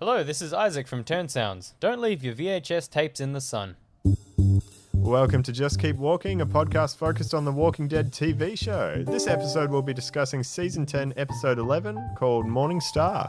Hello, this is Isaac from Turn Sounds. Don't leave your VHS tapes in the sun. Welcome to Just Keep Walking, a podcast focused on the Walking Dead TV show. This episode we'll be discussing Season 10, Episode 11, called Morning Star.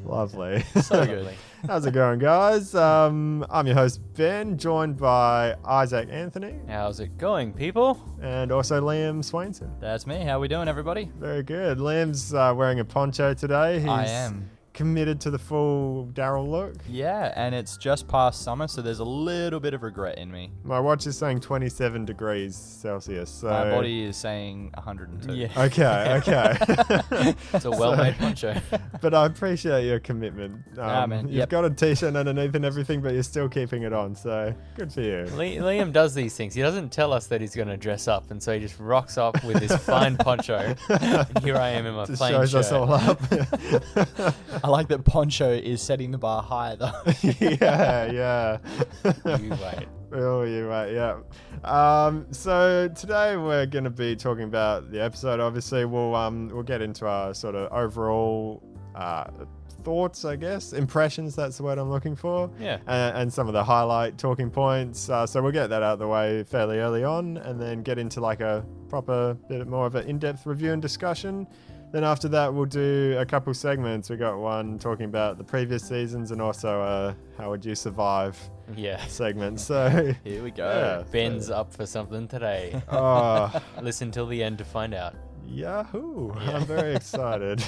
Lovely. So good. How's it going, guys? I'm your host, Ben, joined by Isaac Anthony How's it going, people? and also Liam Swainson. That's me. How we doing, everybody? Very good. Liam's wearing a poncho today. He's I am. committed to the full Daryl look. Yeah, and it's just past summer, so there's a little bit of regret in me. My watch is saying 27 degrees Celsius. So My body is saying 102. Yeah. Okay. It's a well-made poncho. But I appreciate your commitment. man. You've Yep. got a t-shirt underneath and everything, but you're still keeping it on. So good for you. Liam does these things. He doesn't tell us that he's going to dress up, and so he just rocks up with his fine poncho. And here I am in my Just plain shows shirt. us all up. I like that Poncho is setting the bar high, though. yeah. You wait. Oh, you right, yeah. So today we're going to be talking about the episode. Obviously, we'll get into our sort of overall thoughts, I guess, impressions. That's the word I'm looking for. Yeah. And some of the highlight talking points. So we'll get that out of the way fairly early on, and then get into like a proper bit more of an in-depth review and discussion. Then after that, we'll do a couple segments. We got one talking about the previous seasons and also how would you survive Yeah. segment. So Here we go. yeah. Ben's up for something today. Oh, Listen till the end to find out. Yahoo! Yeah. I'm very excited.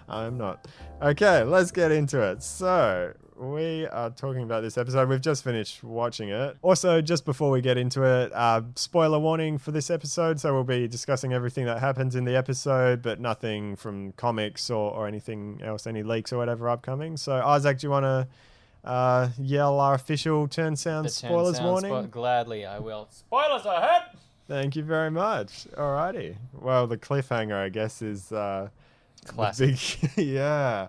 I'm not. Okay, let's get into it. So, we are talking about this episode. We've just finished watching it. Also, just before we get into it, spoiler warning for this episode. So, we'll be discussing everything that happens in the episode, but nothing from comics or anything else, any leaks or whatever upcoming. So, Isaac, do you want to yell our official Turn Sounds The Turn spoilers Sounds warning? gladly, I will. Spoilers ahead! Thank you very much. Alrighty. Well, the cliffhanger, I guess, is the Classic. big. Yeah.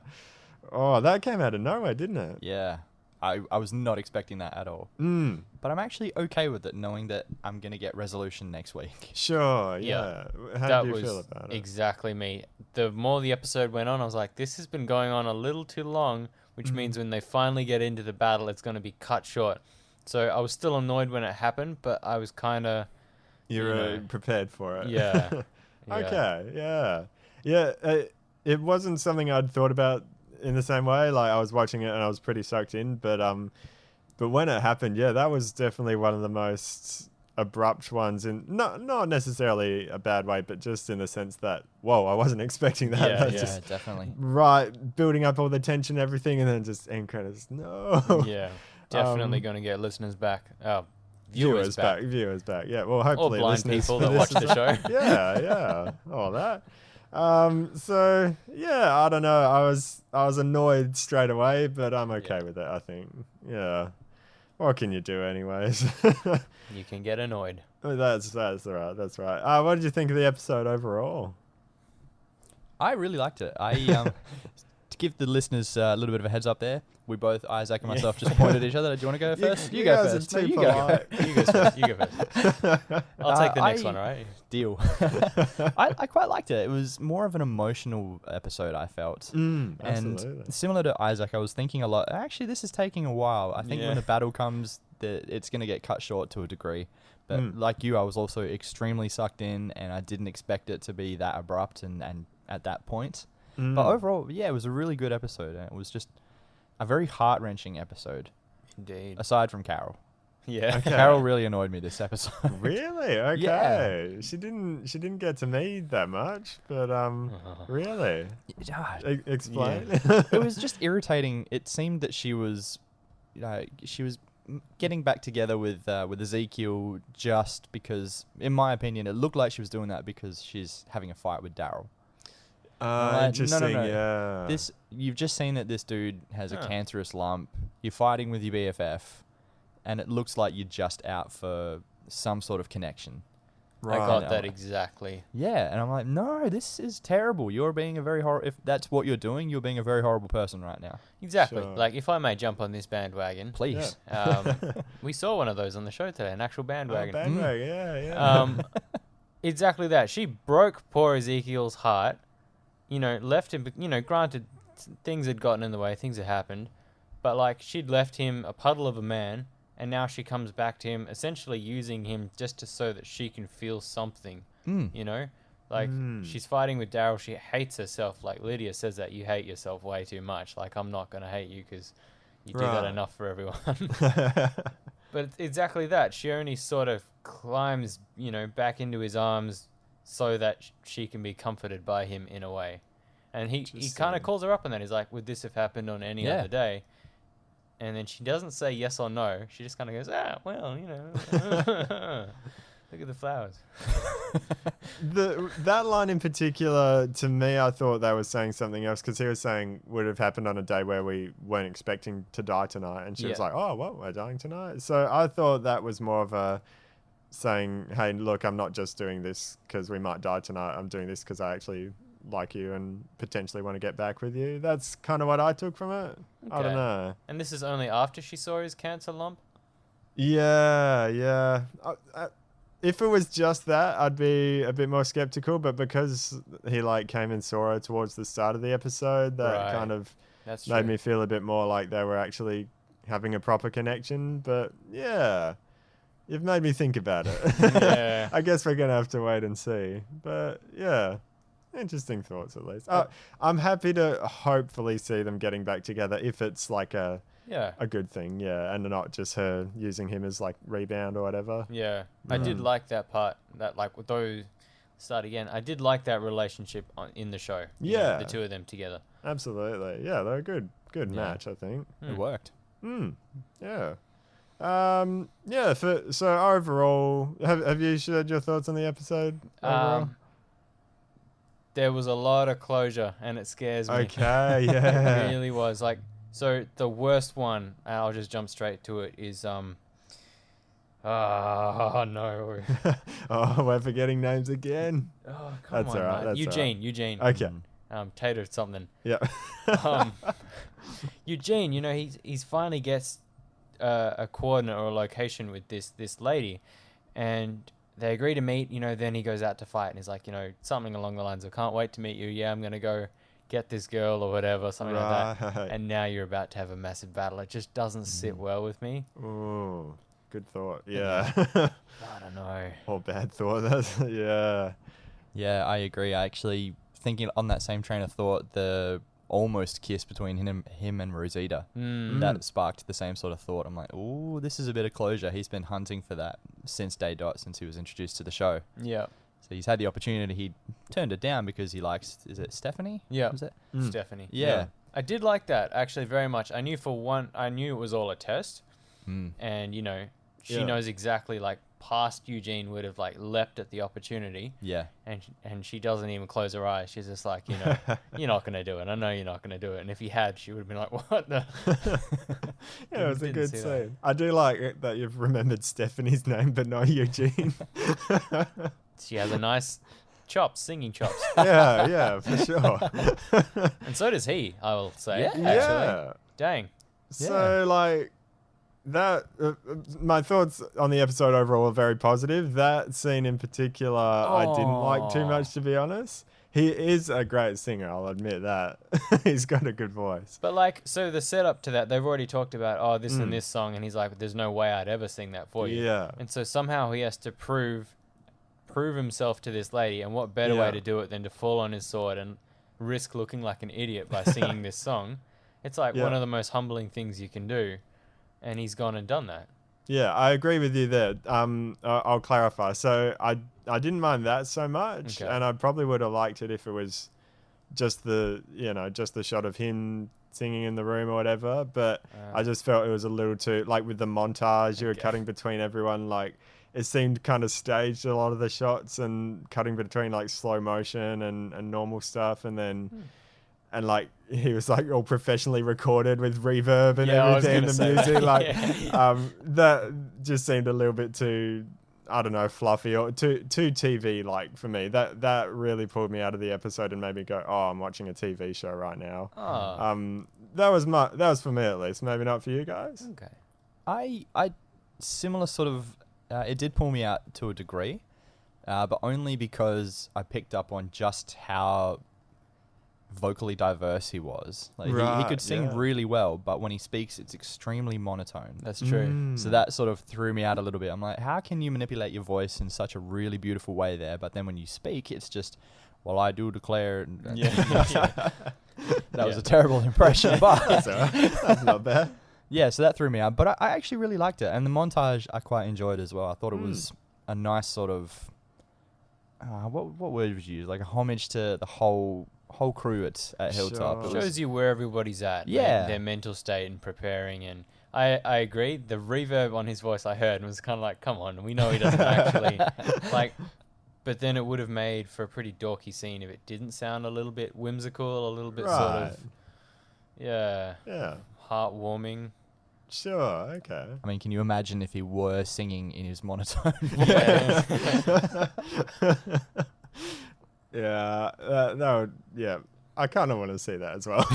Oh, that came out of nowhere, didn't it? Yeah. I was not expecting that at all. Mm. But I'm actually okay with it, knowing that I'm going to get resolution next week. Sure. Yeah. Yeah. How That did you was feel about it? exactly me. The more the episode went on, I was like, this has been going on a little too long, which means when they finally get into the battle, it's going to be cut short. So I was still annoyed when it happened, but I was kind of, You you were know. prepared for it. Yeah. yeah. Okay. Yeah. Yeah. It wasn't something I'd thought about in the same way. Like, I was watching it and I was pretty sucked in, but when it happened, yeah, that was definitely one of the most abrupt ones, in not necessarily a bad way, but just in the sense that, whoa, I wasn't expecting that. Yeah, That's Yeah, just definitely. right, building up all the tension, everything, and then just end credits. No. Yeah. Definitely going to get listeners back. Viewers back. Viewers back. Yeah. Well, Or hopefully blind listeners people for that this watch as the well. show. Yeah. All that. So yeah, I don't know. I was annoyed straight away, but I'm okay with it, I think. Yeah. What can you do anyways? You can get annoyed. That's right. That's right. What did you think of the episode overall? I really liked it. To give the listeners a little bit of a heads up there, we both, Isaac and myself, just pointed at each other. Do you want to go first? You go guys first. are No, too you go. polite. You go first. You go first. I'll take the next one, all right? Deal. I quite liked it. It was more of an emotional episode, I felt. And Absolutely. similar to Isaac, I was thinking a lot. Actually, this is taking a while. I think Yeah. when the battle comes, it's going to get cut short to a degree. But like you, I was also extremely sucked in, and I didn't expect it to be that abrupt and at that point. But overall, yeah, it was a really good episode. And it was just a very heart-wrenching episode, Indeed. aside from Carol. Yeah. Okay. Carol really annoyed me this episode. Really? Okay. She didn't get to me that much, but really? God, Explain. it was just irritating. It seemed that she was getting back together with Ezekiel just because, in my opinion, it looked like she was doing that because she's having a fight with Daryl. Interesting. no. Yeah. You've just seen that this dude has a Huh. cancerous lump. You're fighting with your BFF, and it looks like you're just out for some sort of connection. I got No. that exactly. Yeah, and I'm like, no, this is terrible. You're being a very if that's what you're doing, you're being a very horrible person right now. Exactly. Sure. Like, if I may jump on this bandwagon. Please. We saw one of those on the show today, an actual bandwagon. Bandwagon. Yeah. Exactly that. She broke poor Ezekiel's heart left him. Granted, things had gotten in the way, things had happened, but like she'd left him a puddle of a man, and now she comes back to him, essentially using him so that she can feel something. Like she's fighting with Daryl. She hates herself. Like Lydia says that you hate yourself way too much. Like I'm not gonna hate you because you do that enough for everyone. But it's exactly that. She only sort of climbs, back into his arms so that she can be comforted by him in a way. And he kind of calls her up on that. He's like, would this have happened on any other day? And then she doesn't say yes or no. She just kind of goes, well, look at the flowers. That line in particular, to me, I thought they were saying something else, because he was saying would have happened on a day where we weren't expecting to die tonight, and she was like, oh, well, we're dying tonight. So I thought that was more of a saying, hey, look, I'm not just doing this because we might die tonight. I'm doing this because I actually like you and potentially want to get back with you. That's kind of what I took from it. I don't Okay. know. And this is only after she saw his cancer lump? Yeah. If it was just that, I'd be a bit more skeptical. But because he came and saw her towards the start of the episode, that Right. kind of That's made true. me feel a bit more like they were actually having a proper connection. But yeah, you've made me think about it. Yeah. I guess we're gonna have to wait and see. But yeah, interesting thoughts at least. I'm happy to hopefully see them getting back together if it's like a good thing, and not just her using him as rebound or whatever. Yeah. I did like that part, that with those, start again, I did like that relationship in the show. The two of them together. Absolutely. Yeah, they're a good match, I think. It worked. Yeah. So overall, have you shared your thoughts on the episode overall? There was a lot of closure, and it scares me. Okay, yeah. It really was. So the worst one, I'll just jump straight to it, is oh no. Oh, we're forgetting names again. Oh, come That's on, all right, man. that's Eugene. Okay. Tater something. Yeah. Eugene, he's finally gets a coordinate or a location with this lady, and they agree to meet. Then he goes out to fight, and he's like, something along the lines of, "Can't wait to meet you. Yeah, I'm gonna go get this girl or whatever, something like that." Right. And now you're about to have a massive battle. It just doesn't sit well with me. Ooh, good thought. Yeah. I don't know. Or bad thought. That's yeah. Yeah, I agree. I actually, thinking on that same train of thought, the almost kiss between him and Rosita, that sparked the same sort of thought. I'm like, ooh, this is a bit of closure. He's been hunting for that since day dot, since he was introduced to the show. Yeah. So he's had the opportunity. He turned it down because he likes, is it Stephanie? Yeah. Was it? Stephanie. Yeah. I did like that actually very much. I knew it was all a test, and she knows exactly past Eugene would have leapt at the opportunity. Yeah. And she doesn't even close her eyes. She's just like, you're not gonna do it. I know you're not gonna do it. And if he had, she would have been like, what the? Yeah, it was a Didn't good see scene. that. I do like it that you've remembered Stephanie's name, but not Eugene. She has a nice singing chops. yeah, for sure. And so does he, I will say. Yeah. Actually. Yeah. Dang. So that my thoughts on the episode overall are very positive. That scene in particular, I didn't like too much, to be honest. He is a great singer, I'll admit that. He's got a good voice. But so the setup to that, they've already talked about, this and this song, and he's like, there's no way I'd ever sing that for you. Yeah. And so somehow he has to prove himself to this lady, and what better way to do it than to fall on his sword and risk looking like an idiot by singing this song. It's one of the most humbling things you can do, and he's gone and done that. Yeah, I agree with you there. I'll clarify. So I didn't mind that so much, Okay. and I probably would have liked it if it was just the shot of him singing in the room or whatever. But I just felt it was a little too with the montage you were cutting between everyone. It seemed kind of staged, a lot of the shots, and cutting between slow motion and normal stuff, and then. And he was all professionally recorded with reverb and everything, and the music. That just seemed a little bit too, I don't know, fluffy or too TV for me. That really pulled me out of the episode and made me go, oh, I'm watching a TV show right now. That was for me at least. Maybe not for you guys. Okay. I similar sort of, it did pull me out to a degree, but only because I picked up on just how vocally diverse he was. Like he Right, could sing yeah. really well, but when he speaks, it's extremely monotone. That's true. Mm. So that sort of threw me out a little bit. I'm like, how can you manipulate your voice in such a really beautiful way there? But then when you speak, it's just, well, I do declare. Yeah. That was Yeah. a terrible impression, but That's all right. That's not bad. yeah, so that threw me out. But I actually really liked it. And the montage I quite enjoyed as well. I thought it was a nice sort of, what word would you use? Like a homage to the whole crew at Hilltop. Sure. It was- Shows you where everybody's at. Yeah. Their mental state and preparing. And I agree. The reverb on his voice I heard was kind of like, come on, we know he doesn't actually like. But then it would have made for a pretty dorky scene if it didn't sound a little bit whimsical, a little bit sort Right. of, yeah, Yeah. heartwarming. Sure. Okay. I mean, can you imagine if he were singing in his monotone Yeah. Yeah. That would. Yeah. I kind of want to see that as well.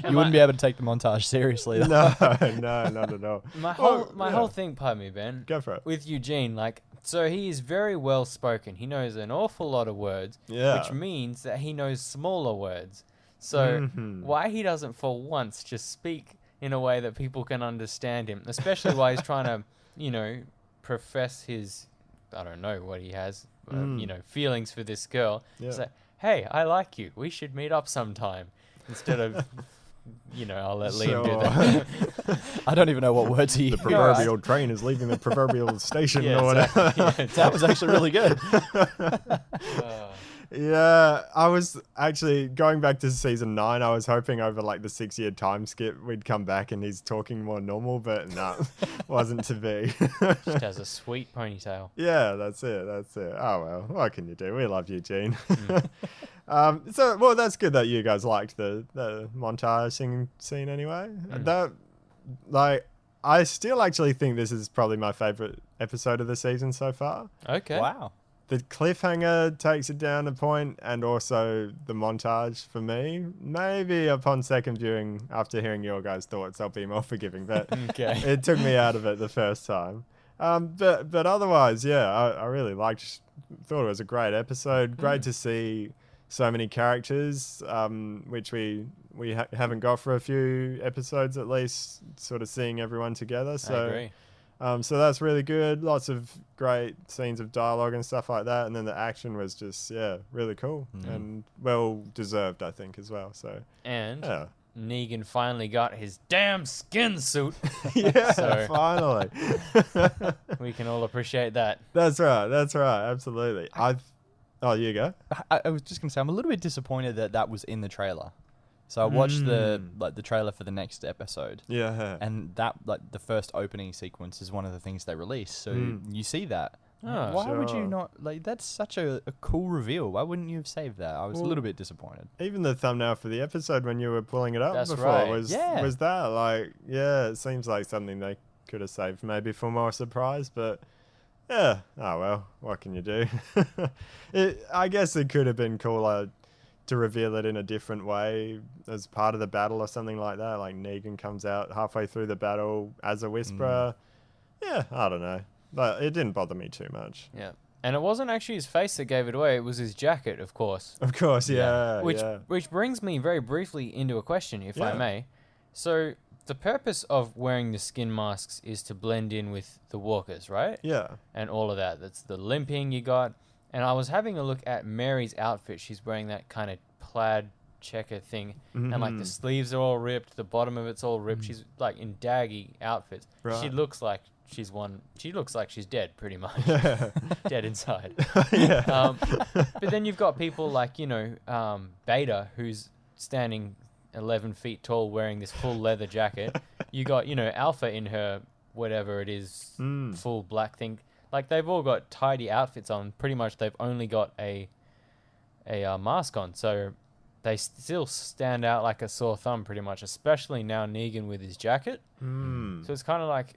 You wouldn't be able to take the montage seriously. Though. no, not at all. My Well, whole my yeah. whole thing, pardon me, Ben, Go for it. with Eugene, like, so he is very well spoken. He knows an awful lot of words, Yeah. which means that he knows smaller words. So Mhm. why he doesn't for once just speak in a way that people can understand him, especially while he's trying to, profess his, I don't know what he has, feelings for this girl. Yeah. It's like, hey, I like you. We should meet up sometime. Instead of, I'll let Liam do that. I don't even know what words he The used. proverbial train is leaving the proverbial station Yeah, or whatever. exactly. Yeah, That was actually really good. Yeah, I was actually going back to season 9. I was hoping over like the 6-year time skip we'd come back and he's talking more normal, but no, wasn't to be. Just has a sweet ponytail. Yeah, that's it. That's it. Oh well, what can you do? We love Eugene. Mm. So that's good that you guys liked the montage singing scene anyway. That, like, I still actually think this is probably my favorite episode of the season so far. Okay. Wow. The cliffhanger takes it down a point, and also the montage for me. Maybe upon second viewing, after hearing your guys' thoughts, I'll be more forgiving. But Okay. it took me out of it the first time. But otherwise, yeah, I really thought it was a great episode. Great to see so many characters, which we haven't got for a few episodes at least. Sort of seeing everyone together. So. I agree. So that's really good. Lots of great scenes of dialogue and stuff like that. And then the action was just, really cool and well deserved, I think, as well. So, And yeah. Negan finally got his damn skin suit. Yeah, So- finally. We can all appreciate that. That's right. Absolutely. Oh, you go. I was just gonna say I'm a little bit disappointed that was in the trailer. So I watched the trailer for the next episode, Yeah. and that the first opening sequence is one of the things they released. So you see that. Oh, Why would you sure. not that's such a cool reveal? Why wouldn't you have saved that? I was a Well, little bit disappointed. Even the thumbnail for the episode when you were pulling it up That's before right. was Yeah. was that like, it seems like something they could have saved maybe for more surprise, but yeah. Oh well, what can you do? I guess it could have been cooler to reveal it in a different way as part of the battle or something like that. Like Negan comes out halfway through the battle as a whisperer. Yeah, I don't know. But it didn't bother me too much. Yeah. And it wasn't actually his face that gave it away. It was his jacket, of course. Of course, yeah. Which brings me very briefly into a question, if I Yeah. may. So the purpose of wearing the skin masks is to blend in with the walkers, right? Yeah. And all of that. That's the limping you got. And I was having a look at Mary's outfit. She's wearing that kind of plaid checker thing. And like the sleeves are all ripped. The bottom of it's all ripped. She's like in daggy outfits. She Right. looks like she looks like she's dead pretty much. Dead inside. Yeah. But then you've got people like, Beta, who's standing 11 feet tall wearing this full leather jacket. You got, Alpha in her, whatever it is, full black thing. Like, they've all got tidy outfits on. Pretty much they've only got a mask on. So they still stand out like a sore thumb pretty much, especially now Negan with his jacket. So it's kind of like,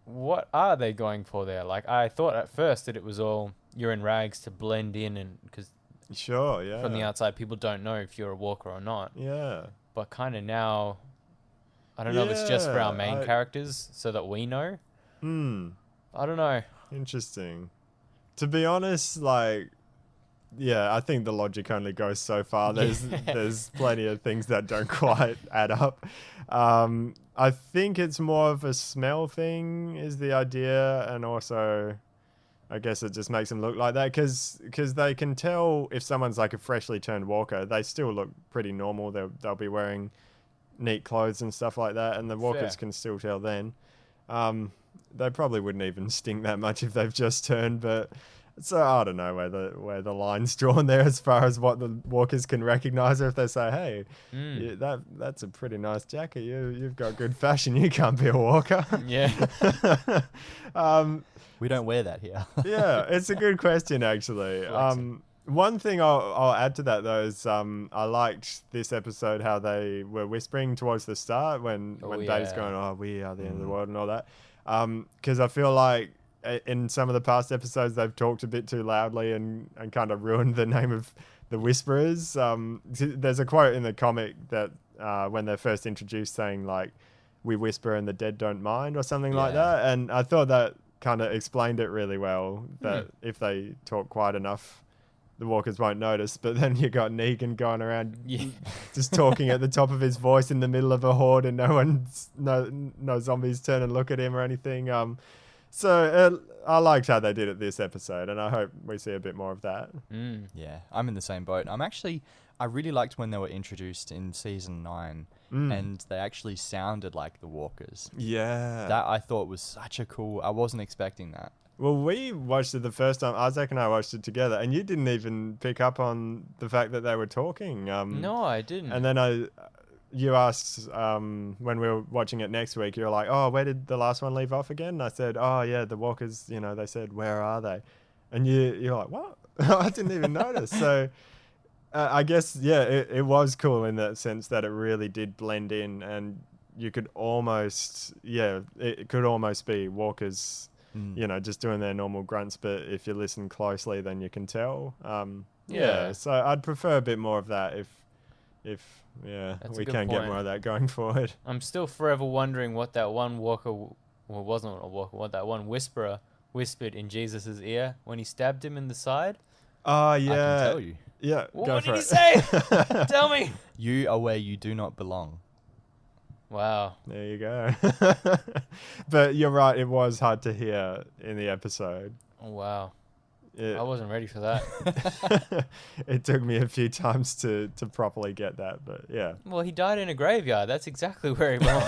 what are they going for there? Like, I thought at first that it was all you're in rags to blend in, and because Sure, yeah. from the outside people don't know if you're a walker or not. Yeah. But kind of now, I don't know if it's just for our Yeah, main characters so that we know. I don't know. Interesting. To be honest, like, yeah, I think the logic only goes so far. There's plenty of things that don't quite add up. I think it's more of a smell thing is the idea, and also I guess it just makes them look like that because they can tell if someone's like a freshly turned walker. They still look pretty normal. They'll be wearing neat clothes and stuff like that, and the walkers Fair. can still tell then. They probably wouldn't even stink that much if they've just turned, but so I don't know where the line's drawn there as far as what the walkers can recognize, or if they say, "Hey, that's a pretty nice jacket. You've got good fashion. You can't be a walker." Yeah. We don't wear that here. Yeah, it's a good question actually. Flexing. One thing I'll add to that though is I liked this episode how they were whispering towards the start when Beta's yeah. going, "Oh, we are the end of the world" and all that. Because I feel like in some of the past episodes they've talked a bit too loudly and kind of ruined the name of the Whisperers. There's a quote in the comic that when they're first introduced saying like, "We whisper and the dead don't mind" or something like Yeah. that, and I thought that kind of explained it really well, that if they talk quiet enough the walkers won't notice. But then you got Negan going around Yeah. just talking at the top of his voice in the middle of a horde, and no zombies turn and look at him or anything. So I liked how they did it this episode, and I hope we see a bit more of that. Yeah, I'm in the same boat. I really liked when they were introduced in season 9 and they actually sounded like the walkers. Yeah. That I thought was such a cool, I wasn't expecting that. Well, we watched it the first time. Isaac and I watched it together, and you didn't even pick up on the fact that they were talking. No, I didn't. And then you asked when we were watching it next week, you were like, "Oh, where did the last one leave off again?" And I said, "Oh, yeah, the walkers, they said, where are they?" And you're like, "What?" I didn't even notice. So I guess, yeah, it was cool in that sense that it really did blend in, and you could almost, it could almost be walkers, just doing their normal grunts, but if you listen closely, then you can tell. Yeah. So I'd prefer a bit more of that if That's a we good can get point. more of that going forward. I'm still forever wondering what that one walker, well, wasn't a walker, what that one whisperer whispered in Jesus' ear when he stabbed him in the side. Oh, yeah. I can tell you. Yeah, What go did for he it. say? Tell me. You are where you do not belong. Wow. There you go. But you're right, it was hard to hear in the episode. Oh, wow. It, I wasn't ready for that. it took me a few times to properly get that, but yeah. Well, he died in a graveyard. That's exactly where he belonged.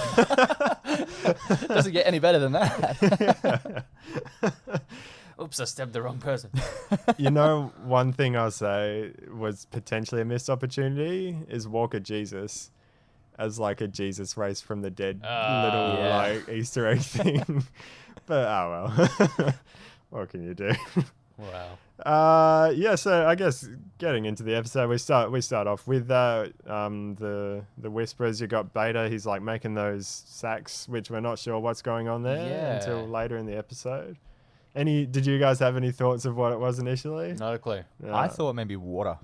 Doesn't get any better than that. Oops, I stabbed the wrong person. One thing I'll say was potentially a missed opportunity is Walker Jesus as like a Jesus raised from the dead little Yeah. like Easter egg thing. But oh well. What can you do? Wow. Yeah, so I guess getting into the episode, we start off with the Whisperers. You got Beta, he's like making those sacks, which we're not sure what's going on there Yeah. until later in the episode. Did you guys have any thoughts of what it was initially? Not a clue. I thought maybe water.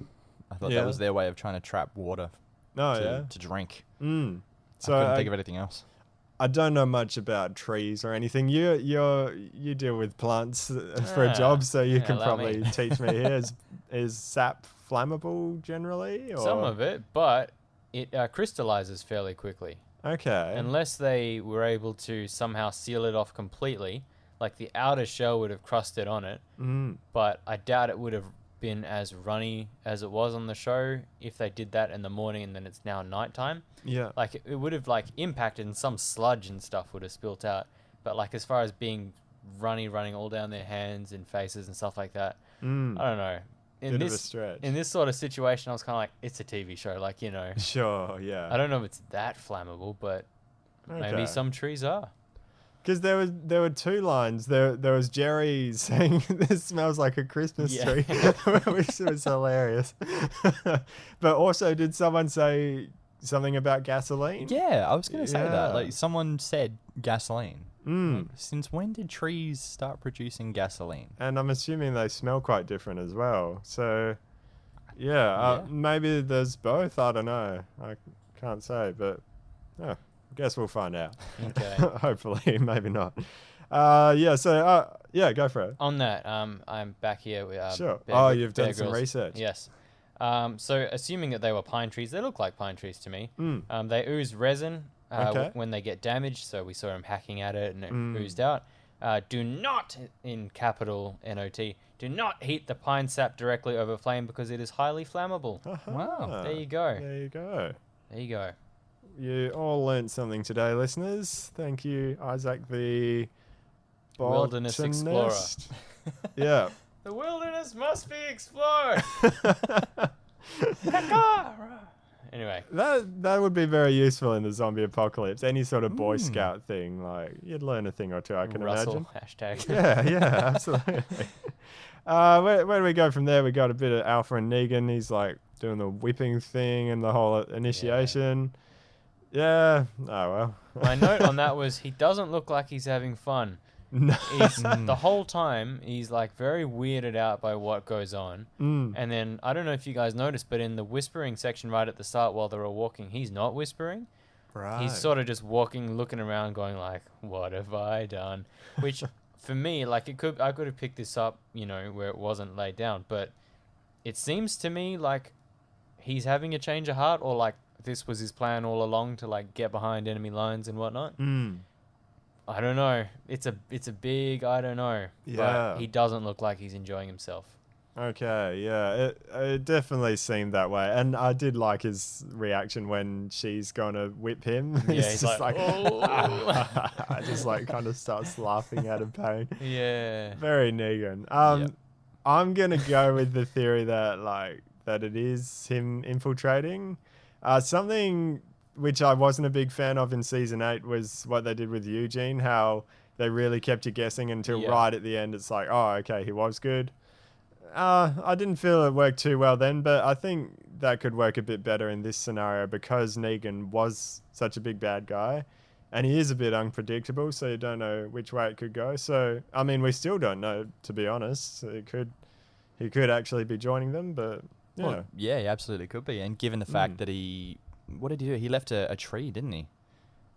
I thought Yeah. that was their way of trying to trap water to drink. So I couldn't think of anything else. I don't know much about trees or anything. You deal with plants for a job, so you can allow me. probably teach me here. Is sap flammable generally? Or? Some of it, but it crystallizes fairly quickly. Okay. Unless they were able to somehow seal it off completely, like the outer shell would have crusted on it, but I doubt it would have been as runny as it was on the show if they did that in the morning and then it's now nighttime. Yeah. Like it would have like impacted and some sludge and stuff would have spilt out. But like as far as being running all down their hands and faces and stuff like that, I don't know. Bit of a stretch. In this sort of situation, I was kind of like, it's a TV show, like Sure, yeah. I don't know if it's that flammable, but maybe some trees are. Because there were two lines. There was Jerry saying this smells like a Christmas tree, which was hilarious. But also, did someone say something about gasoline? Yeah, I was going to say Yeah. that. Like someone said gasoline. Mm. Since when did trees start producing gasoline? And I'm assuming they smell quite different as well. So, yeah. Maybe there's both. I don't know. I can't say, but I guess we'll find out. Okay. Hopefully, maybe not. Yeah. So, yeah, go for it. On that, I'm back here with Sure. Bear Oh, Gry- you've Bear done some Grylls. research. Yes. So assuming that they were pine trees, they look like pine trees to me. They ooze resin Okay. when they get damaged, so we saw him hacking at it and it Mm. oozed out. Do not, in capital NOT, do not heat the pine sap directly over flame because it is highly flammable. Aha. There you go. There you go. There you go. You all learnt something today, listeners. Thank you, Isaac, the Wilderness explorer. botanist. Yeah. The wilderness must be explored. Anyway, That would be very useful in the zombie apocalypse. Any sort of Boy Mm. Scout thing, like you'd learn a thing or two, I can Russell imagine. hashtag. Yeah, absolutely. Where do we go from there? We got a bit of Alpha and Negan. He's like doing the whipping thing and the whole initiation. Yeah. Oh well. My note on that was he doesn't look like he's having fun. No. He's, the whole time he's like very weirded out by what goes on. Mm. And then I don't know if you guys noticed, but in the whispering section right at the start while they're all walking, he's not whispering. Right. He's sort of just walking, looking around, going like, "What have I done?" Which, for me, like I could have picked this up, where it wasn't laid down, but it seems to me like he's having a change of heart, or like this was his plan all along to like get behind enemy lines and whatnot. Mm. I don't know. It's a big I don't know. Yeah. But he doesn't look like he's enjoying himself. Okay, yeah, it definitely seemed that way, and I did like his reaction when she's gonna whip him. Yeah, He's he's like, "Oh." I just like kind of starts laughing out of pain. Yeah. Very Negan. Yep. I'm gonna go with the theory that it is him infiltrating. Something which I wasn't a big fan of in season 8 was what they did with Eugene. How they really kept you guessing until Yeah. right at the end. It's like, oh, okay, he was good. I didn't feel it worked too well then, but I think that could work a bit better in this scenario because Negan was such a big bad guy, and he is a bit unpredictable, so you don't know which way it could go. So, I mean, we still don't know, to be honest. He could actually be joining them, but yeah. Well, yeah, he absolutely could be. And given the fact that what did he do? He left a tree, didn't he?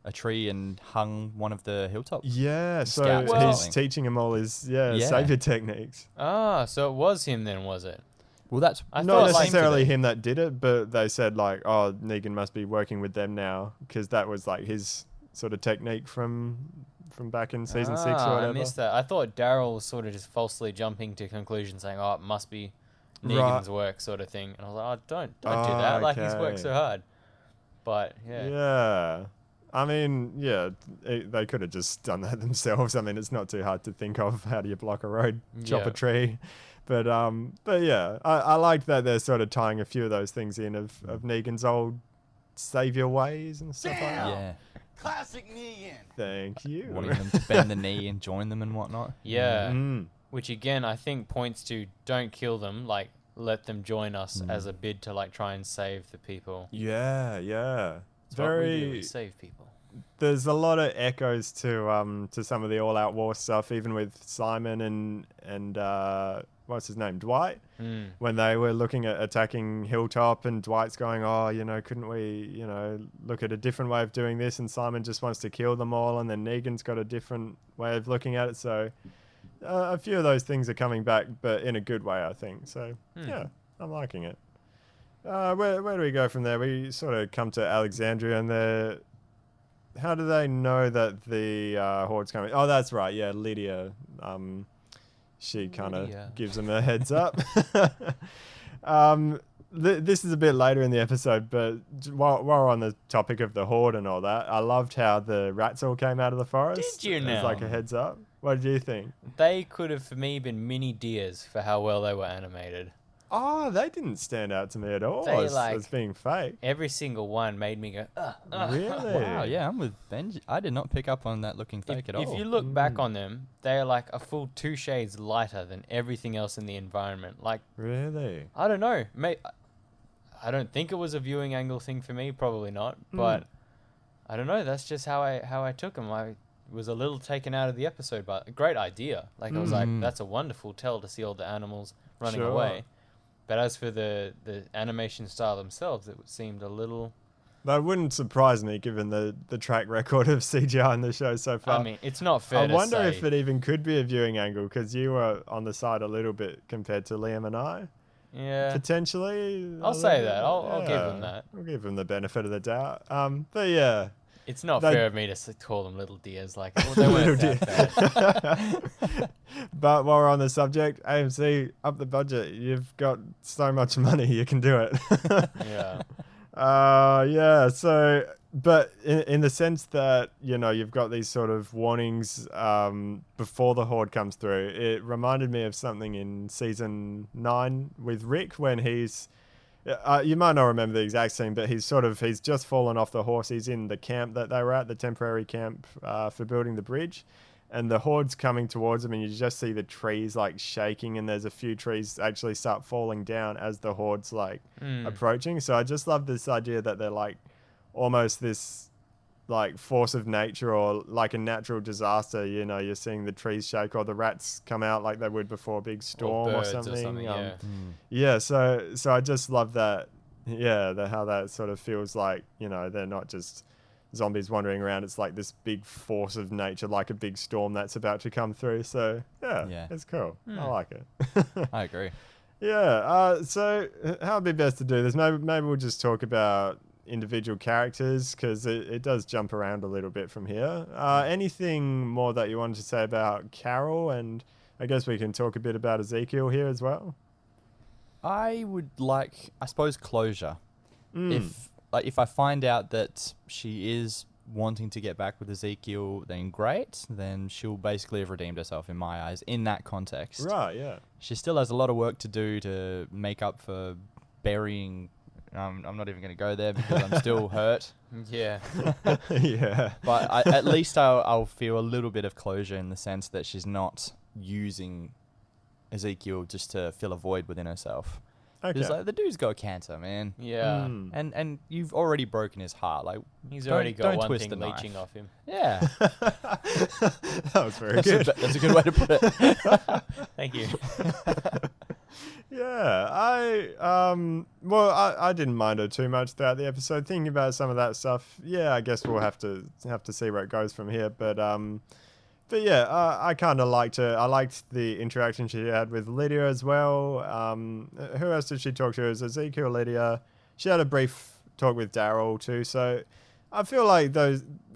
A tree and hung one of the hilltops. Yeah, so Scouts or he's something. teaching them all his Yeah. savior techniques. Ah, so it was him then, was it? Well, that's I Not thought, like- necessarily him that did it, but they said like, oh, Negan must be working with them now because that was like his sort of technique from back in season 6 or whatever. I missed that. I thought Daryl was sort of just falsely jumping to conclusions, saying, "Oh, it must be Right. Negan's work," sort of thing. And I was like, "Oh, don't do Oh, that. Like he's okay. worked so hard." But yeah, Yeah. I mean, yeah, they could have just done that themselves. I mean, it's not too hard to think of how do you block a road, chop Yeah. a tree. But yeah, I like that they're sort of tying a few of those things in of Negan's old savior ways and stuff like that. yeah, Classic Negan. Thank you. wanting them to bend the knee and join them and whatnot. yeah. Mm. Which again, I think points to don't kill them. Like let them join us as a bid to like try and save the people. Yeah, yeah. It's what we do, we Very. save people. There's a lot of echoes to some of the all-out war stuff, even with Simon and what's his name, Dwight. Mm. When they were looking at attacking Hilltop, and Dwight's going, oh, couldn't we, look at a different way of doing this? And Simon just wants to kill them all, and then Negan's got a different way of looking at it. So a few of those things are coming back, but in a good way, I think. So yeah, I'm liking it. Where do we go from there? We sort of come to Alexandria, and how do they know that the horde's coming? Oh, that's right. Yeah, Lydia. She kind of Lydia. gives them a heads up. This is a bit later in the episode, but while we're on the topic of the horde and all that, I loved how the rats all came out of the forest. Did you As now? like a heads up. What did you think? They could have, for me, been mini deers for how well they were animated. Oh, they didn't stand out to me at all They, as being fake. Every single one made me go, ugh. Really? Wow, yeah, I'm with Benji. I did not pick up on that looking fake at all. If you look back on them, they are like a full 2 shades lighter than everything else in the environment. Like, Really? I don't know. I don't think it was a viewing angle thing for me. Probably not. But I don't know. That's just how I took them. I was a little taken out of the episode, but a great idea. Like I was like, that's a wonderful tell to see all the animals running Sure. away. But as for the animation style themselves, it seemed a little That wouldn't surprise me given the track record of CGI in the show so far. I mean, it's not fair I to wonder say. if it even could be a viewing angle because you were on the side a little bit compared to Liam and I. Yeah. Potentially. I'll say that. I'll give them that. I'll give them the benefit of the doubt. But yeah. It's not They- fair of me to call them little deers. Like, well, they Little weren't that bad. But while we're on the subject, AMC, up the budget. You've got so much money, you can do it. Yeah. Yeah. So, but in the sense that, you know, you've got these sort of warnings before the horde comes through, it reminded me of something in season 9 with Rick when he's, you might not remember the exact scene, but he's just fallen off the horse. He's in the camp that they were at, the temporary camp for building the bridge. And the horde's coming towards him, and you just see the trees like shaking, and there's a few trees actually start falling down as the horde's like approaching. So I just love this idea that they're like almost this like force of nature or like a natural disaster. You know, you're seeing the trees shake or the rats come out like they would before a big storm or birds something. yeah. Yeah, so I just love that. Yeah, how that sort of feels like, you know, they're not just zombies wandering around. It's like this big force of nature, like a big storm that's about to come through. So yeah. It's cool. I like it. I agree. Yeah. So how would be best to do this? Maybe we'll just talk about individual characters because it does jump around a little bit from here. Anything more that you wanted to say about Carol? And I guess we can talk a bit about Ezekiel here as well. I would like, I suppose, closure. If I find out that she is wanting to get back with Ezekiel, then great. Then she'll basically have redeemed herself in my eyes in that context. Right, yeah. She still has a lot of work to do to make up for burying. I'm not even going to go there because I'm still hurt. Yeah. Yeah. But at least I'll feel a little bit of closure in the sense that she's not using Ezekiel just to fill a void within herself. Okay. It's like, the dude's got cancer, man. Yeah. And you've already broken his heart. Like, He's Don't- already got don't one twist thing the knife. leeching off him. yeah. That was very That's good. that's a good way to put it. Thank you. Yeah, I didn't mind her too much throughout the episode. Thinking about some of that stuff, yeah, I guess we'll have to see where it goes from here. But yeah, I kind of liked her. I liked the interaction she had with Lydia as well. Who else did she talk to? It was Ezekiel, Lydia. She had a brief talk with Daryl too. So I feel like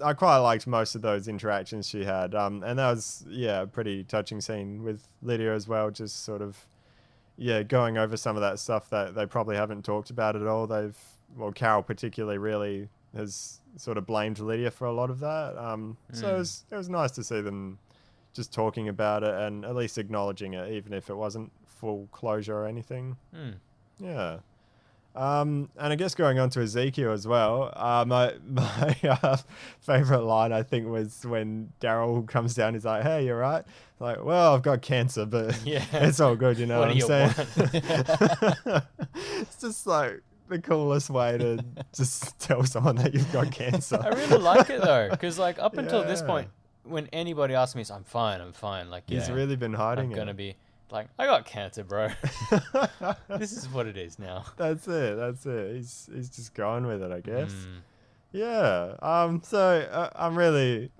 I quite liked most of those interactions she had. And that was, yeah, a pretty touching scene with Lydia as well. Just sort of, yeah, going over some of that stuff that they probably haven't talked about at all. Carol particularly really has sort of blamed Lydia for a lot of that. So it was nice to see them just talking about it and at least acknowledging it, even if it wasn't full closure or anything. Yeah. And I guess going on to Ezekiel as well, my favorite line I think was when Daryl comes down. He's like, "Hey, you're right." Like, well, I've got cancer, but Yeah. it's all good. You know what, What do I'm you saying? It's just like the coolest way to just tell someone that you've got cancer. I really like it though, because like up until this Yeah. point, when anybody asks me, I'm fine. Like, He's yeah, really been hiding I'm it. gonna be like, I got cancer, bro. This is what it is now. That's it. He's just going with it, I guess. Mm. Yeah. So I'm really.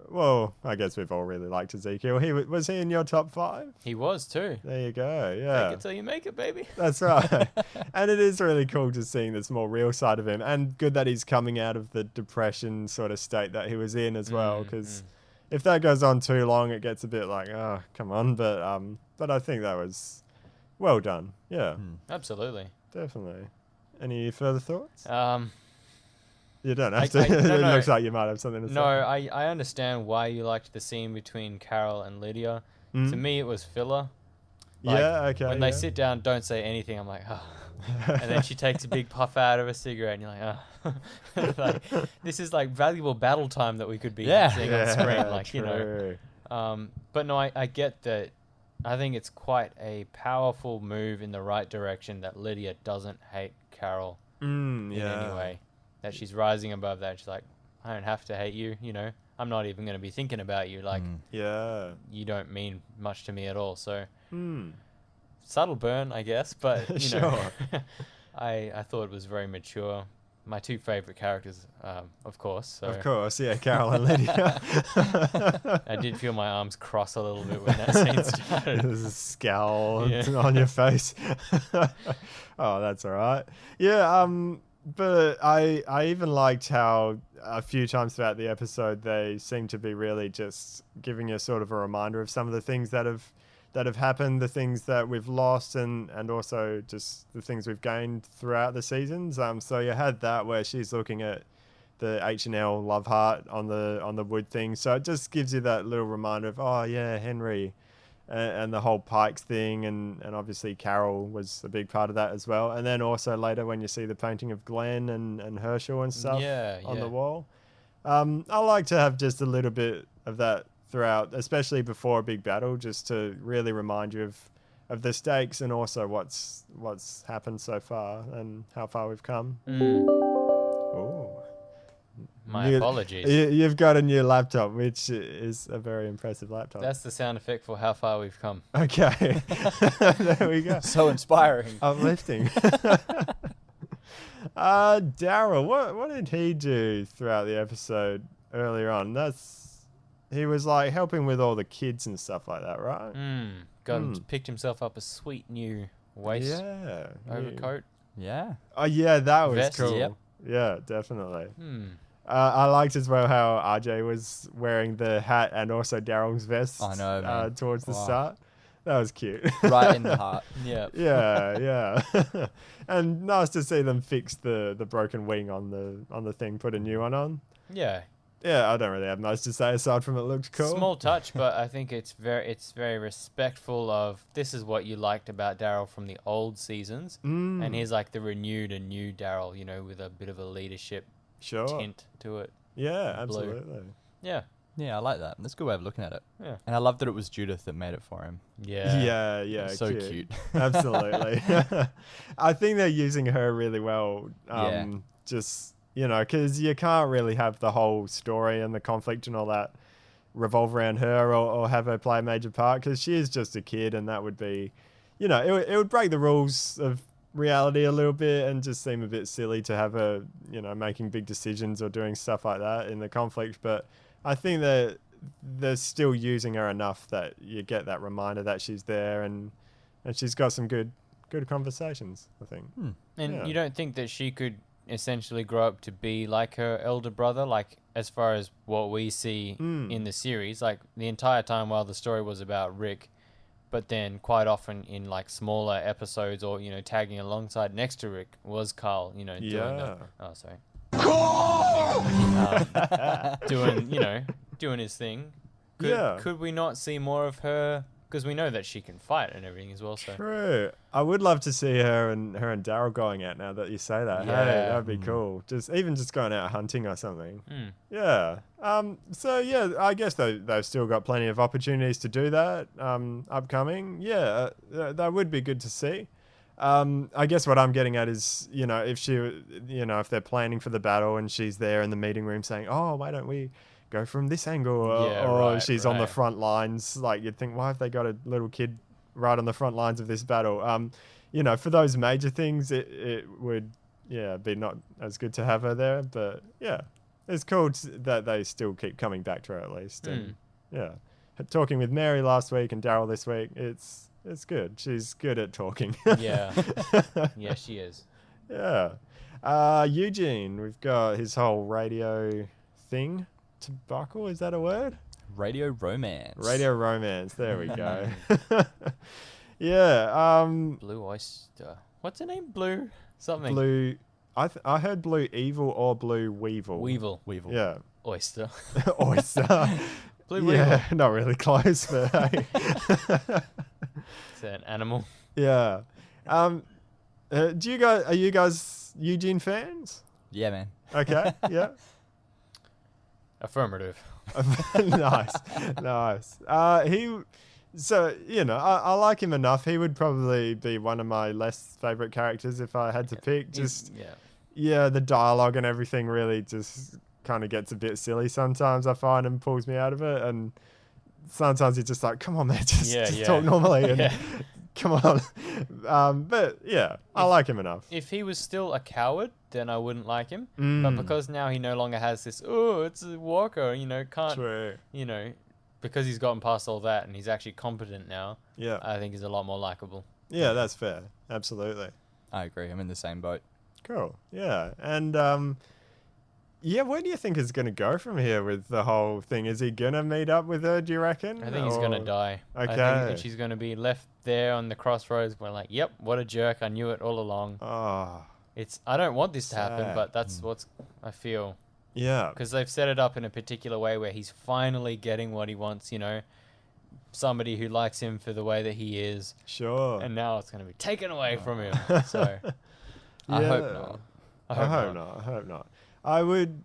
Well, I guess we've all really liked Ezekiel. Was he in your top 5? He was too. There you go. Yeah. Fake it till you make it, baby. That's right. And it is really cool just seeing this more real side of him, and good that he's coming out of the depression sort of state that he was in as well. Because if that goes on too long, it gets a bit like, oh, come on. But I think that was well done. Yeah, Absolutely. definitely. Any further thoughts? You don't have I- to. I- no, It no. looks like you might have something to No, say. I understand why you liked the scene between Carol and Lydia. To me, it was filler. Like, Yeah, okay. When yeah. they sit down, don't say anything. I'm like, oh. And then she takes a big puff out of a cigarette, and you're like, oh. Like, this is like valuable battle time that we could be Yeah. seeing on screen. Like, you know. True. But no, I get that. I think it's quite a powerful move in the right direction that Lydia doesn't hate Carol in Yeah. any way. That she's rising above that. She's like, I don't have to hate you, you know. I'm not even going to be thinking about you. Like, Yeah. you don't mean much to me at all. So, Hmm. subtle burn, I guess. But, you know, Sure. I thought it was very mature. my two favorite characters, of course. So Of course, yeah, Carol and Lydia. I did feel my arms cross a little bit when that scene started. There's a scowl Yeah. on your face. Oh, that's all right. Yeah, but I even liked how a few times throughout the episode they seem to be really just giving you sort of a reminder of some of the things that have happened, the things that we've lost, and also just the things we've gained throughout the seasons. So you had that where she's looking at the H&L love heart on the wood thing, so it just gives you that little reminder of, oh yeah, Henry, and the whole Pikes thing, and obviously Carol was a big part of that as well. And then also later when you see the painting of Glenn and Herschel and stuff on the wall. I like to have just a little bit of that throughout, especially before a big battle, just to really remind you of the stakes and also what's happened so far and how far we've come. Ooh. My apologies. You've got a new laptop, which is a very impressive laptop. That's the sound effect for how far we've come. Okay. There we go. So inspiring. Uplifting. Daryl, what did he do throughout the episode earlier on? He was like helping with all the kids and stuff like that, right? Picked himself up a sweet new waist overcoat. Yeah. Oh yeah, that was Vest, cool. yep. Yeah, definitely. I liked as well how RJ was wearing the hat and also Daryl's vest. I know, man. Towards the Wow. start. That was cute. Right in the heart. Yeah. Yeah. And nice to see them fix the broken wing on the thing, put a new one on. Yeah. Yeah, I don't really have much to say aside from it looked cool. Small touch, but I think it's very respectful of this is what you liked about Daryl from the old seasons. And he's like the renewed and new Daryl, with a bit of a leadership Sure. tint to it. Yeah, Blue. absolutely. Yeah. Yeah, I like that. That's a good way of looking at it. Yeah. And I love that it was Judith that made it for him. Yeah. Yeah, So cute. Absolutely. I think they're using her really well. Yeah. Just, because you can't really have the whole story and the conflict and all that revolve around her or have her play a major part, because she is just a kid, and that would be, it would break the rules of reality a little bit and just seem a bit silly to have her, making big decisions or doing stuff like that in the conflict. But I think that they're still using her enough that you get that reminder that she's there, and she's got some good conversations, I think. And Yeah. you don't think that she could essentially grow up to be like her elder brother, like as far as what we see in the series, like the entire time while the story was about Rick, but then quite often in like smaller episodes or, tagging alongside next to Rick was Carl, doing doing his thing. Could we not see more of her? Because we know that she can fight and everything as well. So True. I would love to see her and Daryl going out now that you say that. Hey, Yeah. that'd be cool. Just going out hunting or something. Mm. Yeah. So yeah, I guess they've still got plenty of opportunities to do that. Upcoming. Yeah. That would be good to see. I guess what I'm getting at is, if they're planning for the battle and she's there in the meeting room saying, "Oh, why don't we go from this angle?" Or she's on the front lines. Like, you'd think, why have they got a little kid right on the front lines of this battle? For those major things, it would, be not as good to have her there. But yeah, it's cool that they still keep coming back to her at least. And yeah, talking with Mary last week and Daryl this week, it's good. She's good at talking. yeah, yeah, she is. Yeah. Eugene, we've got his whole radio thing. Tobacco, is that a word? Radio romance. Radio romance. There we go. Yeah. Blue Oyster. What's her name? Blue something. Blue. I heard Blue Evil or Blue Weevil. Weevil. Yeah. Oyster. Oyster. Blue Weevil. Yeah, not really close, but hey. It's an animal. Yeah. Are you guys Eugene fans? Yeah, man. Okay. Yeah. Affirmative. Nice. I like him enough. He would probably be one of my less favorite characters if I had to pick. The dialogue and everything really just kind of gets a bit silly sometimes, I find, and pulls me out of it. And sometimes you're just like, come on, man, just talk normally and come on. But yeah, I like him enough. If he was still a coward, then I wouldn't like him. But Mm. because now he no longer has this, oh, it's a Walker, can't, True. because he's gotten past all that and he's actually competent now, Yeah. I think he's a lot more likable. Yeah, that's fair. Absolutely. I agree. I'm in the same boat. Cool. Yeah. And yeah, where do you think it's going to go from here with the whole thing? Is he going to meet up with her, do you reckon? I think he's going to Or- die. I think Okay. that she's going to be left there on the crossroads. We're like, yep, what a jerk. I knew it all along. Oh, I don't want this to happen, Sad. but that's what I feel. yeah. Because they've set it up in a particular way where he's finally getting what he wants, somebody who likes him for the way that he is. Sure. And now it's going to be taken away from him. So I hope Yeah. not. I I hope hope not. not. I hope not. I would.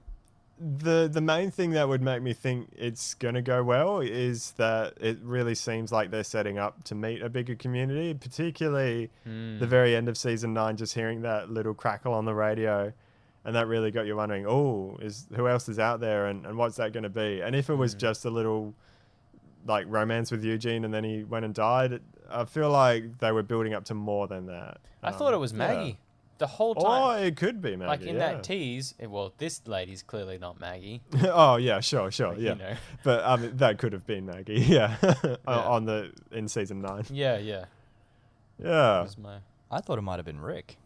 The main thing that would make me think it's gonna go well is that it really seems like they're setting up to meet a bigger community, particularly the very end of season 9. Just hearing that little crackle on the radio, and that really got you wondering, oh, who else is out there, and what's that gonna be? And if it was just a little like romance with Eugene and then he went and died, I feel like they were building up to more than that. I thought it was yeah. Maggie the whole Oh, time. it could be Maggie. Like in yeah. that tease, well, this lady's clearly not Maggie. Oh yeah, sure, Like, yeah. But that could have been Maggie, yeah, in season 9. Yeah, yeah. Yeah, It was, I thought it might have been Rick,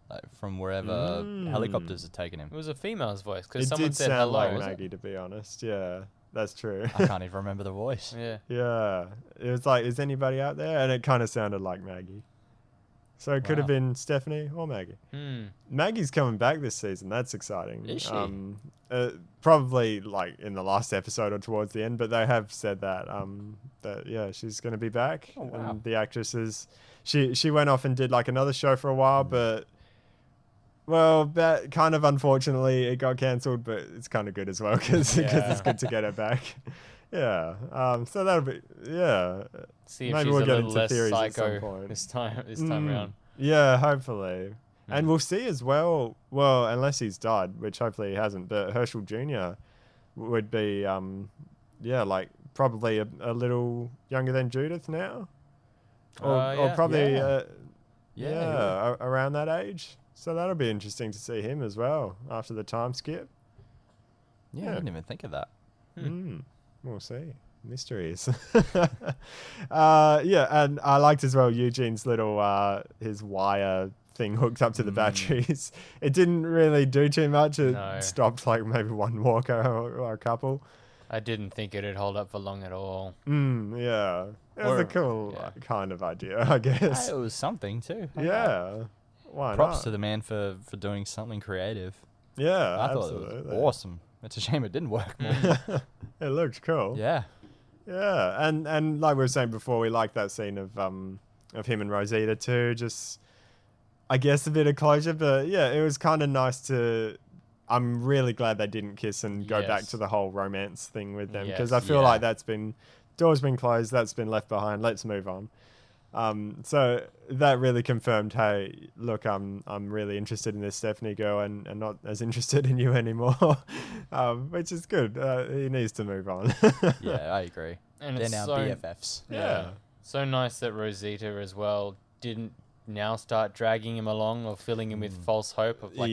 like from wherever Mm. helicopters had taken him. it was a female's voice because it someone did said sound hello. like Maggie, to be honest. Yeah, that's true. I can't even remember the voice. Yeah. Yeah, it was like, is anybody out there? And it kind of sounded like Maggie. So it could have Wow. been Stephanie or Maggie. Hmm. Maggie's coming back this season. That's exciting. Is she? Probably like in the last episode or towards the end, but they have said that yeah, she's going to be back. Oh, wow. And the actress is she went off and did like another show for a while, but well, that kind of unfortunately it got cancelled, but it's kind of good as well because Yeah. it's good to get her back. Yeah. So that'll be See if Maybe she's we'll a get little into less theories at some psycho point. this time Mm. around. Yeah, hopefully. And Mm. we'll see as well, unless he's died, which hopefully he hasn't, but Herschel Jr. would be, like probably a little younger than Judith now. Or Yeah. probably, Yeah. around that age. So that'll be interesting to see him as well after the time skip. Yeah, Yeah. I didn't even think of that. We'll see. Mysteries. And I liked as well Eugene's little his wire thing hooked up to the batteries. It didn't really do too much. It No. stopped like maybe one walker or a couple. I didn't think it'd hold up for long at all. Yeah. It was Or- a cool yeah. kind of idea, I guess. It was something too. Yeah. Why Props not? to the man for doing something creative. Yeah, I thought absolutely. it was awesome. It's a shame it didn't work more. It looked cool. Yeah. Yeah, and like we were saying before, we like that scene of him and Rosita too. Just, I guess, a bit of closure, but yeah, it was kind of nice to. I'm really glad they didn't kiss and go back Yes. to the whole romance thing with them because Yes. I feel Yeah. like door's been closed, that's been left behind. Let's move on. So that really confirmed, hey, look, I'm really interested in this Stephanie girl and not as interested in you anymore, which is good. He needs to move on. Yeah, I agree. And They're it's now so, BFFs. Yeah. so nice that Rosita as well didn't now start dragging him along or filling him with false hope of like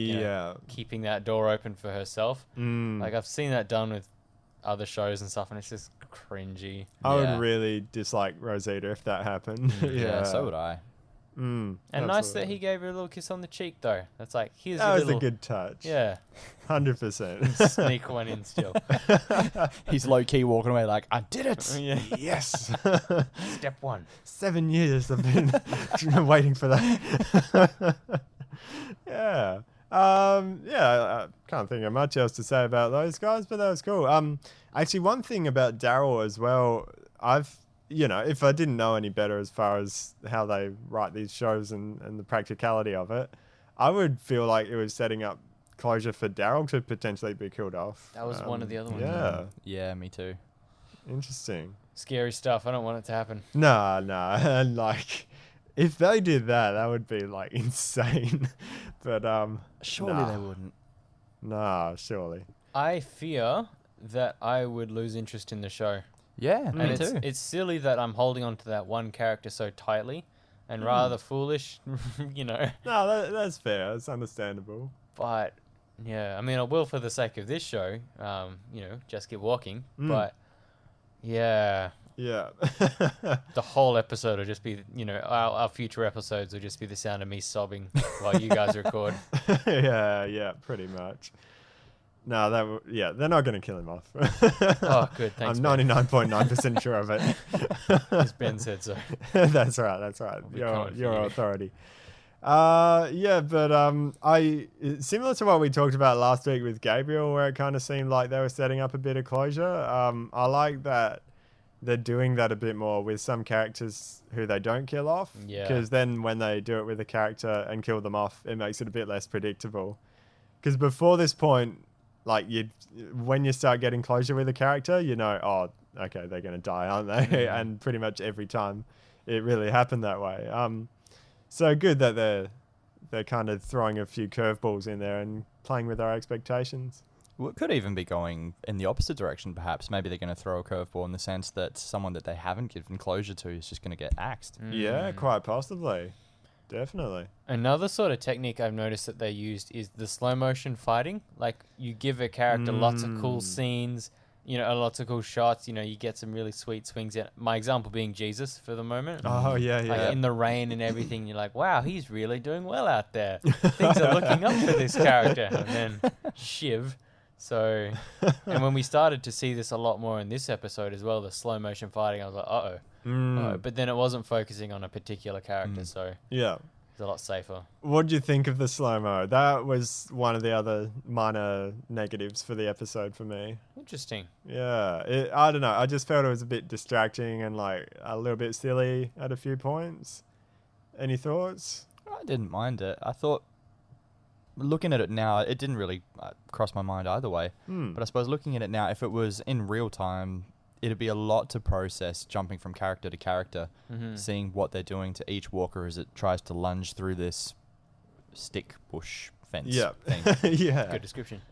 keeping that door open for herself. Mm. Like I've seen that done with other shows and stuff, and it's just cringy. I Yeah. would really dislike Rosita if that happened. Yeah, so would I. Mm, And nice that absolutely. he gave her a little kiss on the cheek, though. That's like, here's That your was little... a good touch. Yeah, 100%. sneak one in still. He's low key walking away like, I did it. Yeah. Yes. Step one. 7 years I've been waiting for that. Yeah. I can't think of much else to say about those guys, but that was cool. Actually, one thing about Daryl as well, if I didn't know any better as far as how they write these shows and the practicality of it, I would feel like it was setting up closure for Daryl to potentially be killed off. That was one of the other ones. Yeah. Yeah, me too. Interesting. Scary stuff. I don't want it to happen. Nah. And like, if they did that, that would be like insane. But Surely nah. they wouldn't. Nah, surely. I fear that I would lose interest in the show. Yeah, And me it's too. it's silly that I'm holding on to that one character so tightly, and rather foolish, you know. No, that's fair. That's understandable. But yeah, I mean, I will for the sake of this show, you know, just keep walking. But yeah, Yeah. the whole episode will just be, you know, our future episodes will just be the sound of me sobbing while you guys record. Yeah, pretty much. No, they're not going to kill him off. Oh, good, thanks, I'm Ben. 99.9% sure of it. As Ben said so. That's right. be Your coming for your you. authority. Yeah, but similar to what we talked about last week with Gabriel, where it kind of seemed like they were setting up a bit of closure. I like that they're doing that a bit more with some characters who they don't kill off. Yeah. Because then when they do it with a character and kill them off, it makes it a bit less predictable. Because before this point, like when you start getting closure with a character, you know, oh, okay, they're gonna die, aren't they? And pretty much every time, it really happened that way. So good that they're kind of throwing a few curveballs in there and playing with our expectations. Well, it could even be going in the opposite direction, perhaps. Maybe they're going to throw a curveball in the sense that someone that they haven't given closure to is just going to get axed. Yeah, quite possibly. Definitely. Another sort of technique I've noticed that they used is the slow motion fighting. Like, you give a character lots of cool scenes, you know, lots of cool shots. You know, you get some really sweet swings in. My example being Jesus for the moment. Oh, yeah. Like in the rain and everything, you're like, wow, he's really doing well out there. Things are looking up for this character. And then Shiv. So, and when we started to see this a lot more in this episode as well, the slow motion fighting, I was like, uh-oh. But then it wasn't focusing on a particular character, so Yeah. it's a lot safer. What do you think of the slow-mo? That was one of the other minor negatives for the episode for me. Interesting. Yeah, I don't know. I just felt it was a bit distracting and like a little bit silly at a few points. Any thoughts? I didn't mind it. I thought, looking at it now, it didn't really cross my mind either way. But I suppose looking at it now, if it was in real time, it'd be a lot to process jumping from character to character, seeing what they're doing to each walker as it tries to lunge through this stick bush fence thing. Yeah. Good description.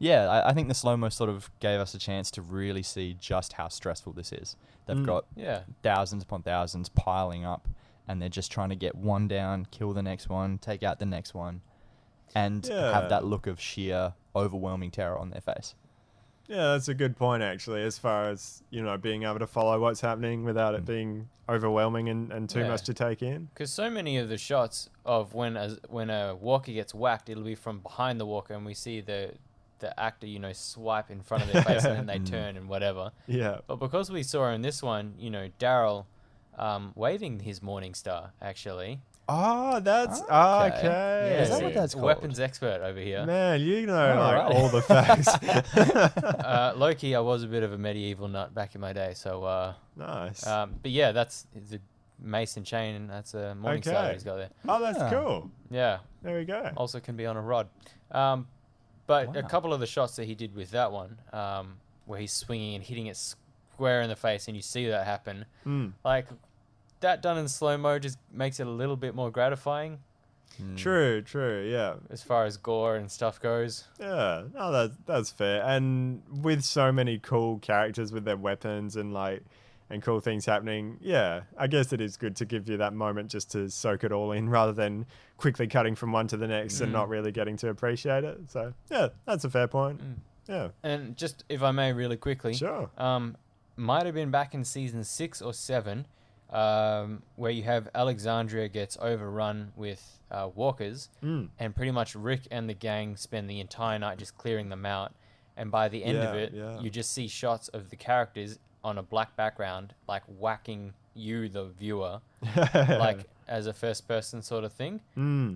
Yeah, I think the slow-mo sort of gave us a chance to really see just how stressful this is. They've got Yeah. thousands upon thousands piling up, and they're just trying to get one down, kill the next one, take out the next one, and have that look of sheer, overwhelming terror on their face. Yeah, that's a good point, actually, as far as, you know, being able to follow what's happening without it being overwhelming and too Yeah. much to take in. Because so many of the shots of when a walker gets whacked, it'll be from behind the walker, and we see the actor, you know, swipe in front of their face, and then they turn and whatever. Yeah. But because we saw in this one, you know, Daryl waving his Morning Star, actually. Oh, that's Okay. okay. Yeah, is that see, what that's called? weapons expert over here. Man, you know Alright. like all the facts. Low-key, I was a bit of a medieval nut back in my day, so Nice. but yeah, that's the Mason chain, and that's a Morning Star that Okay. he's got there. Oh, that's Yeah. cool. Yeah, There we go. also can be on a rod. But a Wow. couple of the shots that he did with that one, where he's swinging and hitting it square in the face, and you see that happen, like that done in slow mo just makes it a little bit more gratifying True, yeah. as far as gore and stuff goes. Yeah, no, that's fair. And with so many cool characters with their weapons and cool things happening, yeah, I guess it is good to give you that moment just to soak it all in rather than quickly cutting from one to the next and not really getting to appreciate it. So yeah, that's a fair point. Yeah, And just if I may, really quickly, sure. might have been back in season 6 or 7, where you have Alexandria gets overrun with walkers, and pretty much Rick and the gang spend the entire night just clearing them out. And by the end of Yeah, it, yeah. you just see shots of the characters on a black background, like whacking you, the viewer, like as a first person sort of thing.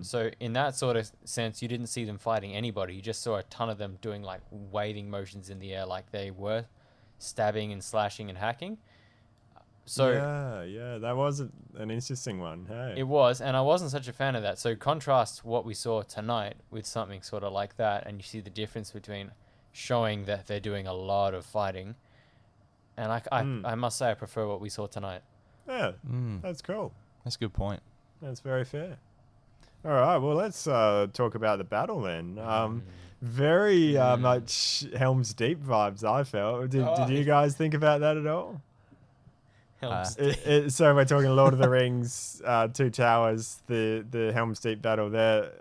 So in that sort of sense, you didn't see them fighting anybody. You just saw a ton of them doing like waving motions in the air, like they were stabbing and slashing and hacking. So yeah, that was an interesting one. Hey, it was, and I wasn't such a fan of that. So contrast what we saw tonight with something sort of like that, and you see the difference between showing that they're doing a lot of fighting, and I must say I prefer what we saw tonight. yeah, that's cool. That's a good point. That's very fair. All right, well, let's talk about the battle then. Very much Helm's Deep vibes, I felt. Did you guys think about that at all? Helm's So we're talking Lord of the Rings, Two Towers, the Helm's Deep battle there,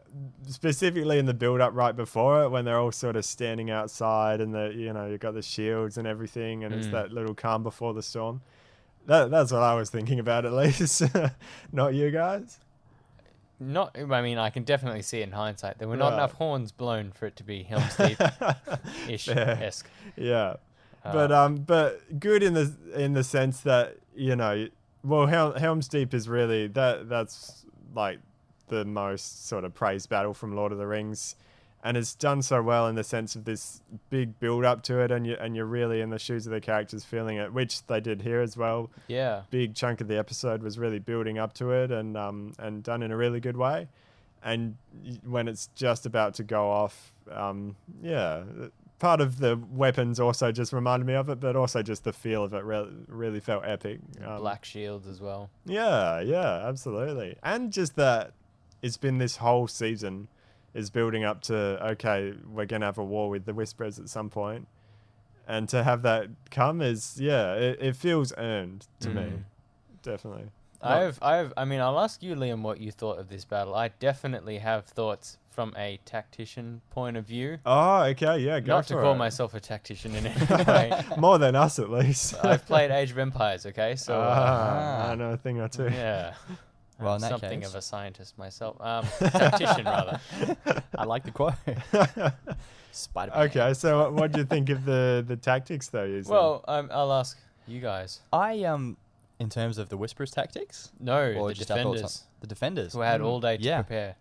specifically in the build up right before it when they're all sort of standing outside and you've got the shields and everything and it's that little calm before the storm. That's what I was thinking about at least. Not you guys? Not, I mean, I can definitely see it in hindsight. There were not Right. enough horns blown for it to be Helm's Deep-ish Fair. esque. Yeah. But good in the sense that Helm's Deep is really that's like the most sort of praised battle from Lord of the Rings, and it's done so well in the sense of this big build up to it, and you're really in the shoes of the characters feeling it, which they did here as well. Yeah. Big chunk of the episode was really building up to it, and done in a really good way. And when it's just about to go off, part of the weapons also just reminded me of it, but also just the feel of it really felt epic. Black shields as well. Yeah, absolutely. And just that it's been this whole season is building up to, okay, we're going to have a war with the Whisperers at some point. And to have that come is, it feels earned to me. Definitely. I mean, I'll ask you, Liam, what you thought of this battle. I definitely have thoughts from a tactician point of view. Oh, okay, yeah, go Not for to call it. myself a tactician in any way. More than us, at least. I've played Age of Empires, okay? So, I know a thing or two. yeah. Well, I'm in that something case- of a scientist myself. Tactician, rather. I like the quote. Spider-Man. Okay, so what do you think of the tactics though? Using? Well, I'll ask you guys. In terms of the Whisperers tactics, No, or the just our thoughts on defenders the defenders, who had all day to Yeah. prepare.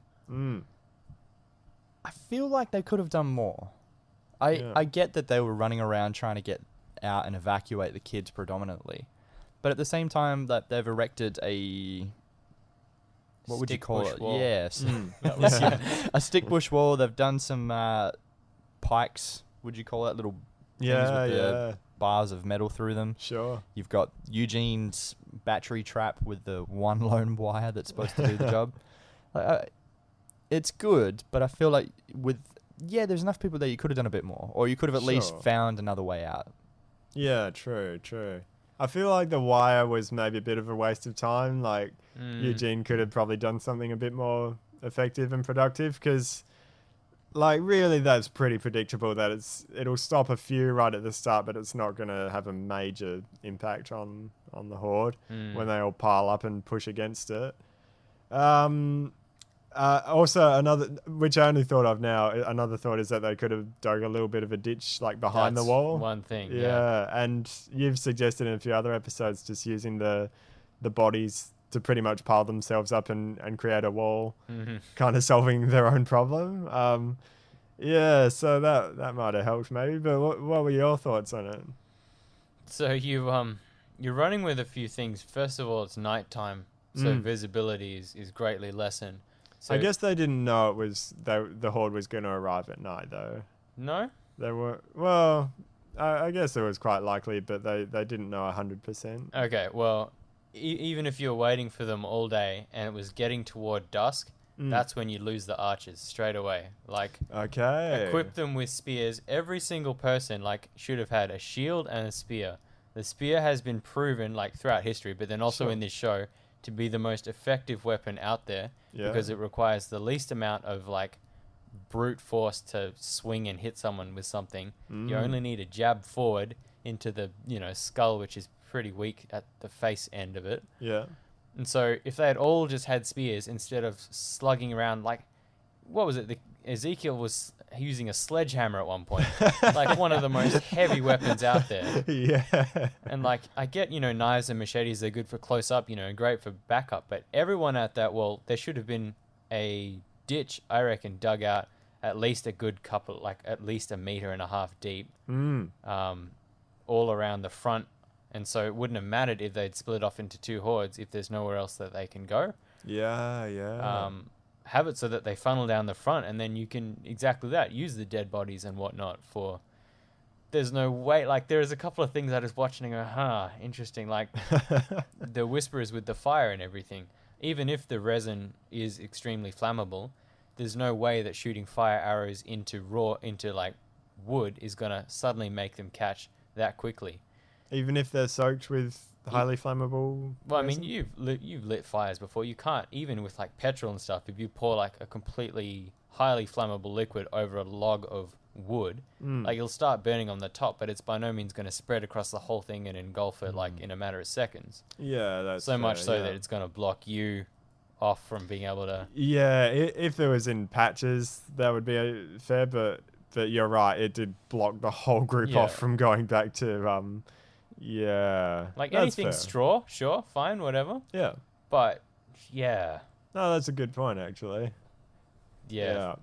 I feel like they could have done more. Yeah. I get that they were running around trying to get out and evacuate the kids predominantly, but at the same time that they've erected a what would you Stick call bush it? wall. Yes, That was- a stick bush wall. They've done some pikes. Would you call it little things yeah, with the yeah, bars of metal through them? sure. You've got Eugene's battery trap with the one lone wire that's supposed to do the job. It's good, but I feel like there's enough people there you could have done a bit more, or you could have at least Sure. found another way out. Yeah, true. I feel like the wire was maybe a bit of a waste of time. Like Eugene could have probably done something a bit more effective and productive because, like, really that's pretty predictable that it'll stop a few right at the start, but it's not going to have a major impact on the horde when they all pile up and push against it. Also, another, which I only thought of now, another thought is that they could have dug a little bit of a ditch like behind That's the wall. one thing. Yeah, and you've suggested in a few other episodes just using the bodies to pretty much pile themselves up and create a wall, kind of solving their own problem. Yeah, so that might have helped maybe. But what were your thoughts on it? So you're running with a few things. First of all, it's nighttime, so visibility is greatly lessened. So I guess they didn't know the horde was going to arrive at night though. no. They were well. I guess it was quite likely, but they didn't know 100%. Okay, well, even if you were waiting for them all day and it was getting toward dusk, that's when you lose the archers straight away. Like, Okay. equip them with spears. Every single person, like, should have had a shield and a spear. The spear has been proven, like, throughout history, but then also Sure. in this show, to be the most effective weapon out there Yeah. because it requires the least amount of, like, brute force to swing and hit someone with something. You only need a jab forward into the, skull, which is pretty weak at the face end of it. Yeah. And so if they had all just had spears instead of slugging around, like, what was it? Ezekiel was using a sledgehammer at one point, like one of the most heavy weapons out there. Yeah. And like, I get, knives and machetes, they're good for close up, great for backup, but everyone at that wall, there should have been a ditch, I reckon, dug out at least a good couple, like at least 1.5 meters deep, all around the front. And so it wouldn't have mattered if they'd split off into two hordes if there's nowhere else that they can go. Yeah. Have it so that they funnel down the front, and then you can exactly that, use the dead bodies and whatnot for. There's no way, like, there's a couple of things I was watching and go, interesting, like the Whisperers with the fire and everything. Even if the resin is extremely flammable, there's no way that shooting fire arrows into like wood is gonna suddenly make them catch that quickly. even if they're soaked with highly flammable. Well, I mean, resin? you've lit fires before. You can't, even with like petrol and stuff, if you pour like a completely highly flammable liquid over a log of wood, like it'll start burning on the top, but it's by no means going to spread across the whole thing and engulf it like in a matter of seconds. Yeah, that's So much fair, so yeah. that it's going to block you off from being able to. Yeah, if it was in patches, that would be fair. But you're right, it did block the whole group Yeah. off from going back to Yeah, Like that's anything fair. straw, sure, fine, whatever. Yeah, But yeah, no, that's a good point actually. yeah.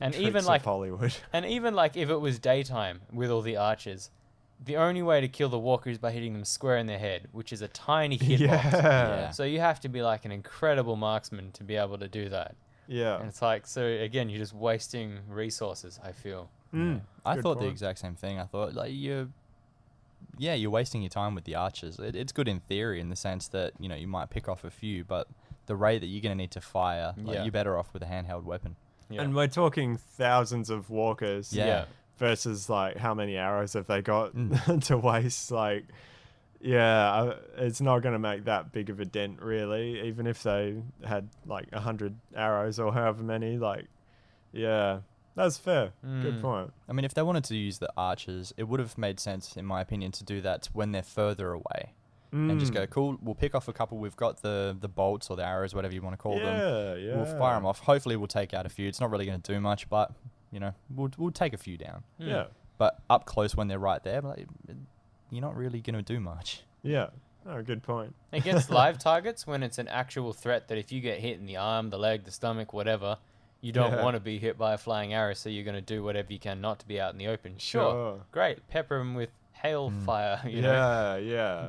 And Tricks even of like Hollywood. And even like if it was daytime with all the archers, the only way to kill the walker is by hitting them square in the head, which is a tiny hitbox. Yeah, So you have to be like an incredible marksman to be able to do that. yeah. And it's like, so again, you're just wasting resources, I feel. I Good thought the point. exact same thing. I thought like you're wasting your time with the archers. It's good in theory in the sense that you might pick off a few, but the rate that you're gonna need to fire, like, Yeah. you're better off with a handheld weapon. Yeah. And we're talking thousands of walkers. Yeah. Versus like how many arrows have they got Mm. to waste? Like, yeah, it's not going to make that big of a dent really, even if they had like 100 arrows or however many. Like, yeah, that's fair. Good point. I mean, if they wanted to use the archers, it would have made sense, in my opinion, to do that when they're further away. And just go, cool, we'll pick off a couple. We've got the bolts or the arrows, whatever you want to call them. Yeah, yeah. We'll fire them off. Hopefully, we'll take out a few. It's not really going to do much, but, we'll take a few down. Yeah, But up close when they're right there, like, you're not really going to do much. yeah. Oh, good point. Against live targets, when it's an actual threat that if you get hit in the arm, the leg, the stomach, whatever, you don't Yeah. want to be hit by a flying arrow, so you're going to do whatever you can not to be out in the open. Sure. Great. Pepper them with hail fire, you know. Yeah, yeah.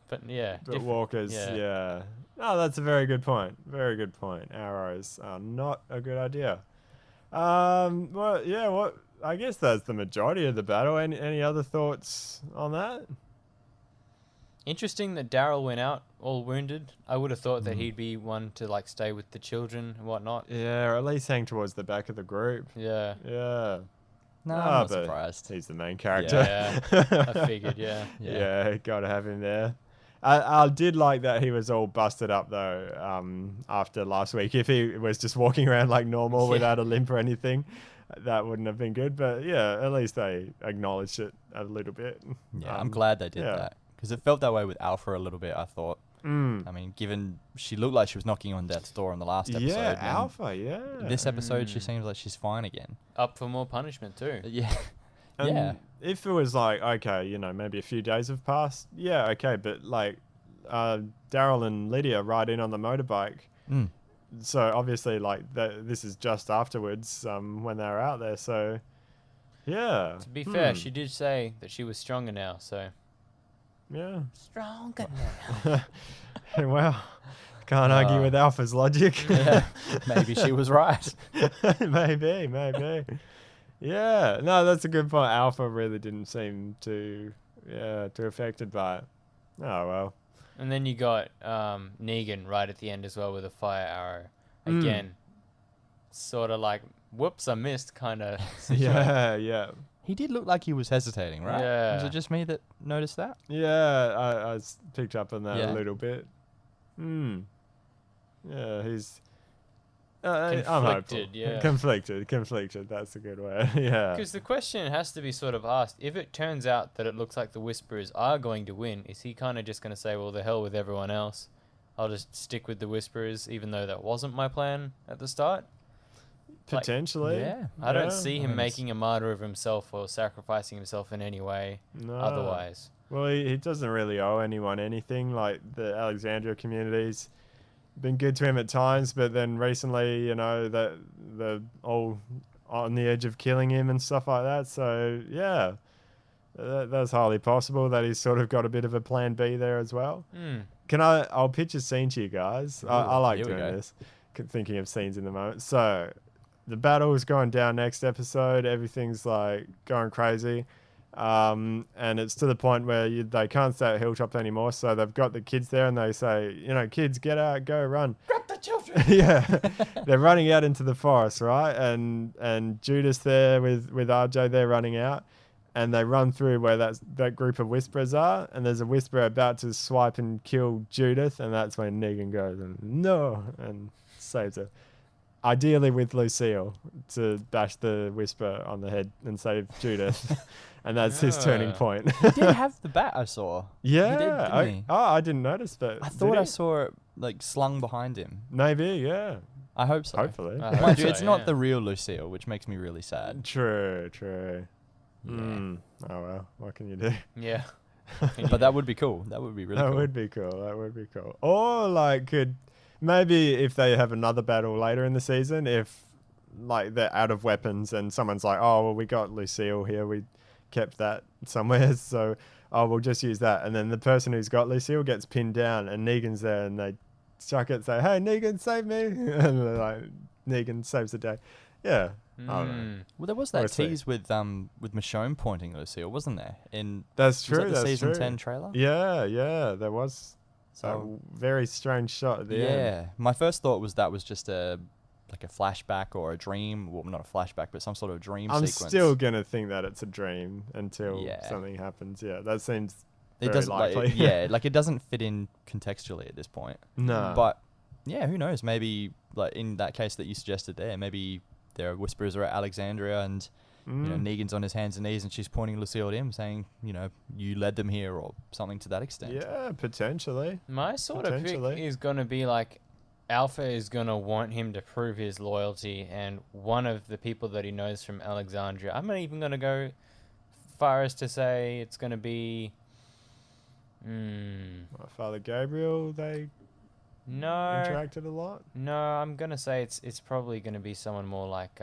But yeah. But different- walkers, yeah. yeah. Oh, that's a very good point. Very good point. Arrows are not a good idea. Well, yeah. What? I guess that's the majority of the battle. Any other thoughts on that? Interesting that Daryl went out all wounded. I would have thought that he'd be one to like stay with the children and whatnot. Yeah, or at least hang towards the back of the group. Yeah. Yeah. No, Ah, I'm not but surprised. He's the main character. Yeah. I figured, yeah. Yeah, gotta have him there. I did like that he was all busted up though. After last week, if he was just walking around like normal Yeah. without a limp or anything, that wouldn't have been good. But yeah, at least they acknowledged it a little bit. Yeah, I'm glad they did yeah. that. Because it felt that way with Alpha a little bit, I thought. Mm. I mean, given she looked like she was knocking on death's door in the last episode. Yeah, and Alpha. Yeah. This episode, she seems like she's fine again. Up for more punishment too. Yeah. And yeah. if it was like, okay, maybe a few days have passed, yeah, okay, but like Daryl and Lydia ride in on the motorbike. Mm. So obviously, like, this is just afterwards when they were out there. So, yeah. To be fair, she did say that she was stronger now, so. Yeah. Stronger now. Well, can't argue with Alpha's logic. Yeah. Maybe she was right. maybe. Yeah. No, that's a good point. Alpha really didn't seem too affected by it. Oh, well. And then you got Negan right at the end as well with a fire arrow. Again, sort of like, whoops, I missed kind of situation. Yeah. He did look like he was hesitating, right? Was Yeah. it just me that noticed that? Yeah, I picked up on that Yeah. a little bit. Yeah, he's I'm hopeful. Conflicted, yeah. Conflicted. That's a good word. Yeah. Because the question has to be sort of asked, if it turns out that it looks like the Whisperers are going to win, is he kind of just going to say, well, the hell with everyone else? I'll just stick with the Whisperers, even though that wasn't my plan at the start? Like, Potentially. yeah. I don't Yeah. see I him mean, making a martyr of himself or sacrificing himself in any way No. otherwise. Well, he doesn't really owe anyone anything. Like the Alexandria community's been good to him at times, but then recently, that the all on the edge of killing him and stuff like that. So yeah, that's highly possible that he's sort of got a bit of a plan B there as well. I'll pitch a scene to you guys. I like here we doing go. this, thinking of scenes in the moment. So the battle is going down next episode. Everything's like going crazy. And it's to the point where they can't stay at Hilltop anymore. So they've got the kids there and they say, kids, get out, go run. Grab the children! Yeah. They're running out into the forest, right? And Judas there with RJ, they're running out. and they run through where that group of whisperers are, and there's a whisperer about to swipe and kill Judith, and that's when Negan goes and no and saves her. Ideally with Lucille to bash the whisperer on the head and save Judith. And that's his turning Yeah. point. He did have the bat, I saw. Yeah. He did, didn't he? I didn't notice, but I thought did I he? saw it like slung behind him. Maybe, yeah. I hope so. Hopefully. I hope Mind you, so, it's not yeah. the real Lucille, which makes me really sad. True. Yeah. Mm. Oh well, what can you do? Yeah. But that would be cool. That would be really That cool. would be cool. That would be cool. Or like could maybe if they have another battle later in the season, if like they're out of weapons and someone's like, oh well, we got Lucille here, we kept that somewhere, so we'll just use that, and then the person who's got Lucille gets pinned down, and Negan's there, and they chuck it, say, hey Negan, save me, and they're like, Negan saves the day. Yeah. I don't know. Mm. Well, there was We'll that see. tease with Michonne pointing at Lucille, wasn't there? That's was true. that the That's season true. 10 trailer? Yeah. There was So a very strange shot at the end. yeah, my first thought was that was just a flashback or a dream. Well, not a flashback, but some sort of dream I'm sequence. still gonna think that it's a dream until Yeah. something happens. Yeah, that seems It very doesn't likely. like it doesn't fit in contextually at this point. No. But yeah, who knows? Maybe like in that case that you suggested there, maybe there are whisperers are at Alexandria and you know Negan's on his hands and knees and she's pointing Lucille at him, saying, you know, you led them here or something to that extent. Yeah, potentially. My sort of pick Potentially. is going to be like Alpha is going to want him to prove his loyalty, and one of the people that he knows from Alexandria, I'm not even going to go far as to say it's going to be. Father Gabriel, they No. interacted a lot. No, I'm going to say it's probably going to be someone more like.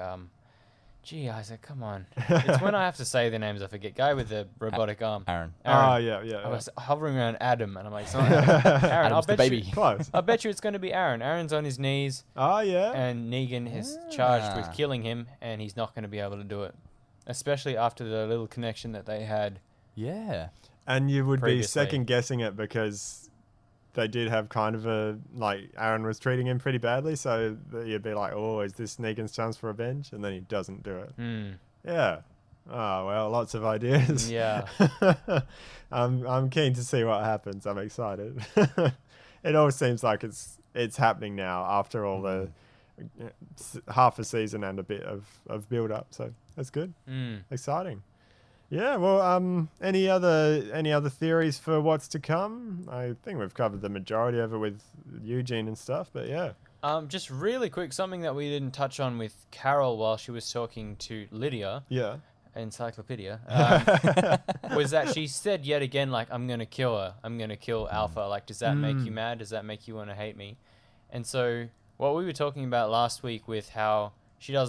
Gee, Isaac, come on. It's when I have to say the names I forget. Guy with the robotic arm. Aaron. Ah, Aaron. yeah. I was hovering around Adam, and I'm like, it's not Aaron. Aaron, I'll Adam's the bet baby. you. Close. I bet you it's going to be Aaron. Aaron's on his knees, Oh, yeah. and Negan is charged Ah. with killing him, and he's not going to be able to do it. Especially after the little connection that they had. Yeah. And you would be Previously. second guessing it because they did have kind of a, like, Aaron was treating him pretty badly, so that you'd be like, oh, is this Negan's chance for revenge? And then he doesn't do it. Hmm. Yeah. Oh, well, lots of ideas. Yeah. I'm keen to see what happens. I'm excited. It all seems like it's happening now after all the half a season and a bit of build up. So that's good. Hmm. Exciting. Yeah, well, any other theories for what's to come? I think we've covered the majority of it with Eugene and stuff, but yeah. Just really quick, something that we didn't touch on with Carol while she was talking to Lydia, Yeah. Encyclopedia, was that she said yet again, like, I'm going to kill her. I'm going to kill Alpha. Like, does that make you mad? Does that make you want to hate me? And so what we were talking about last week with how Carol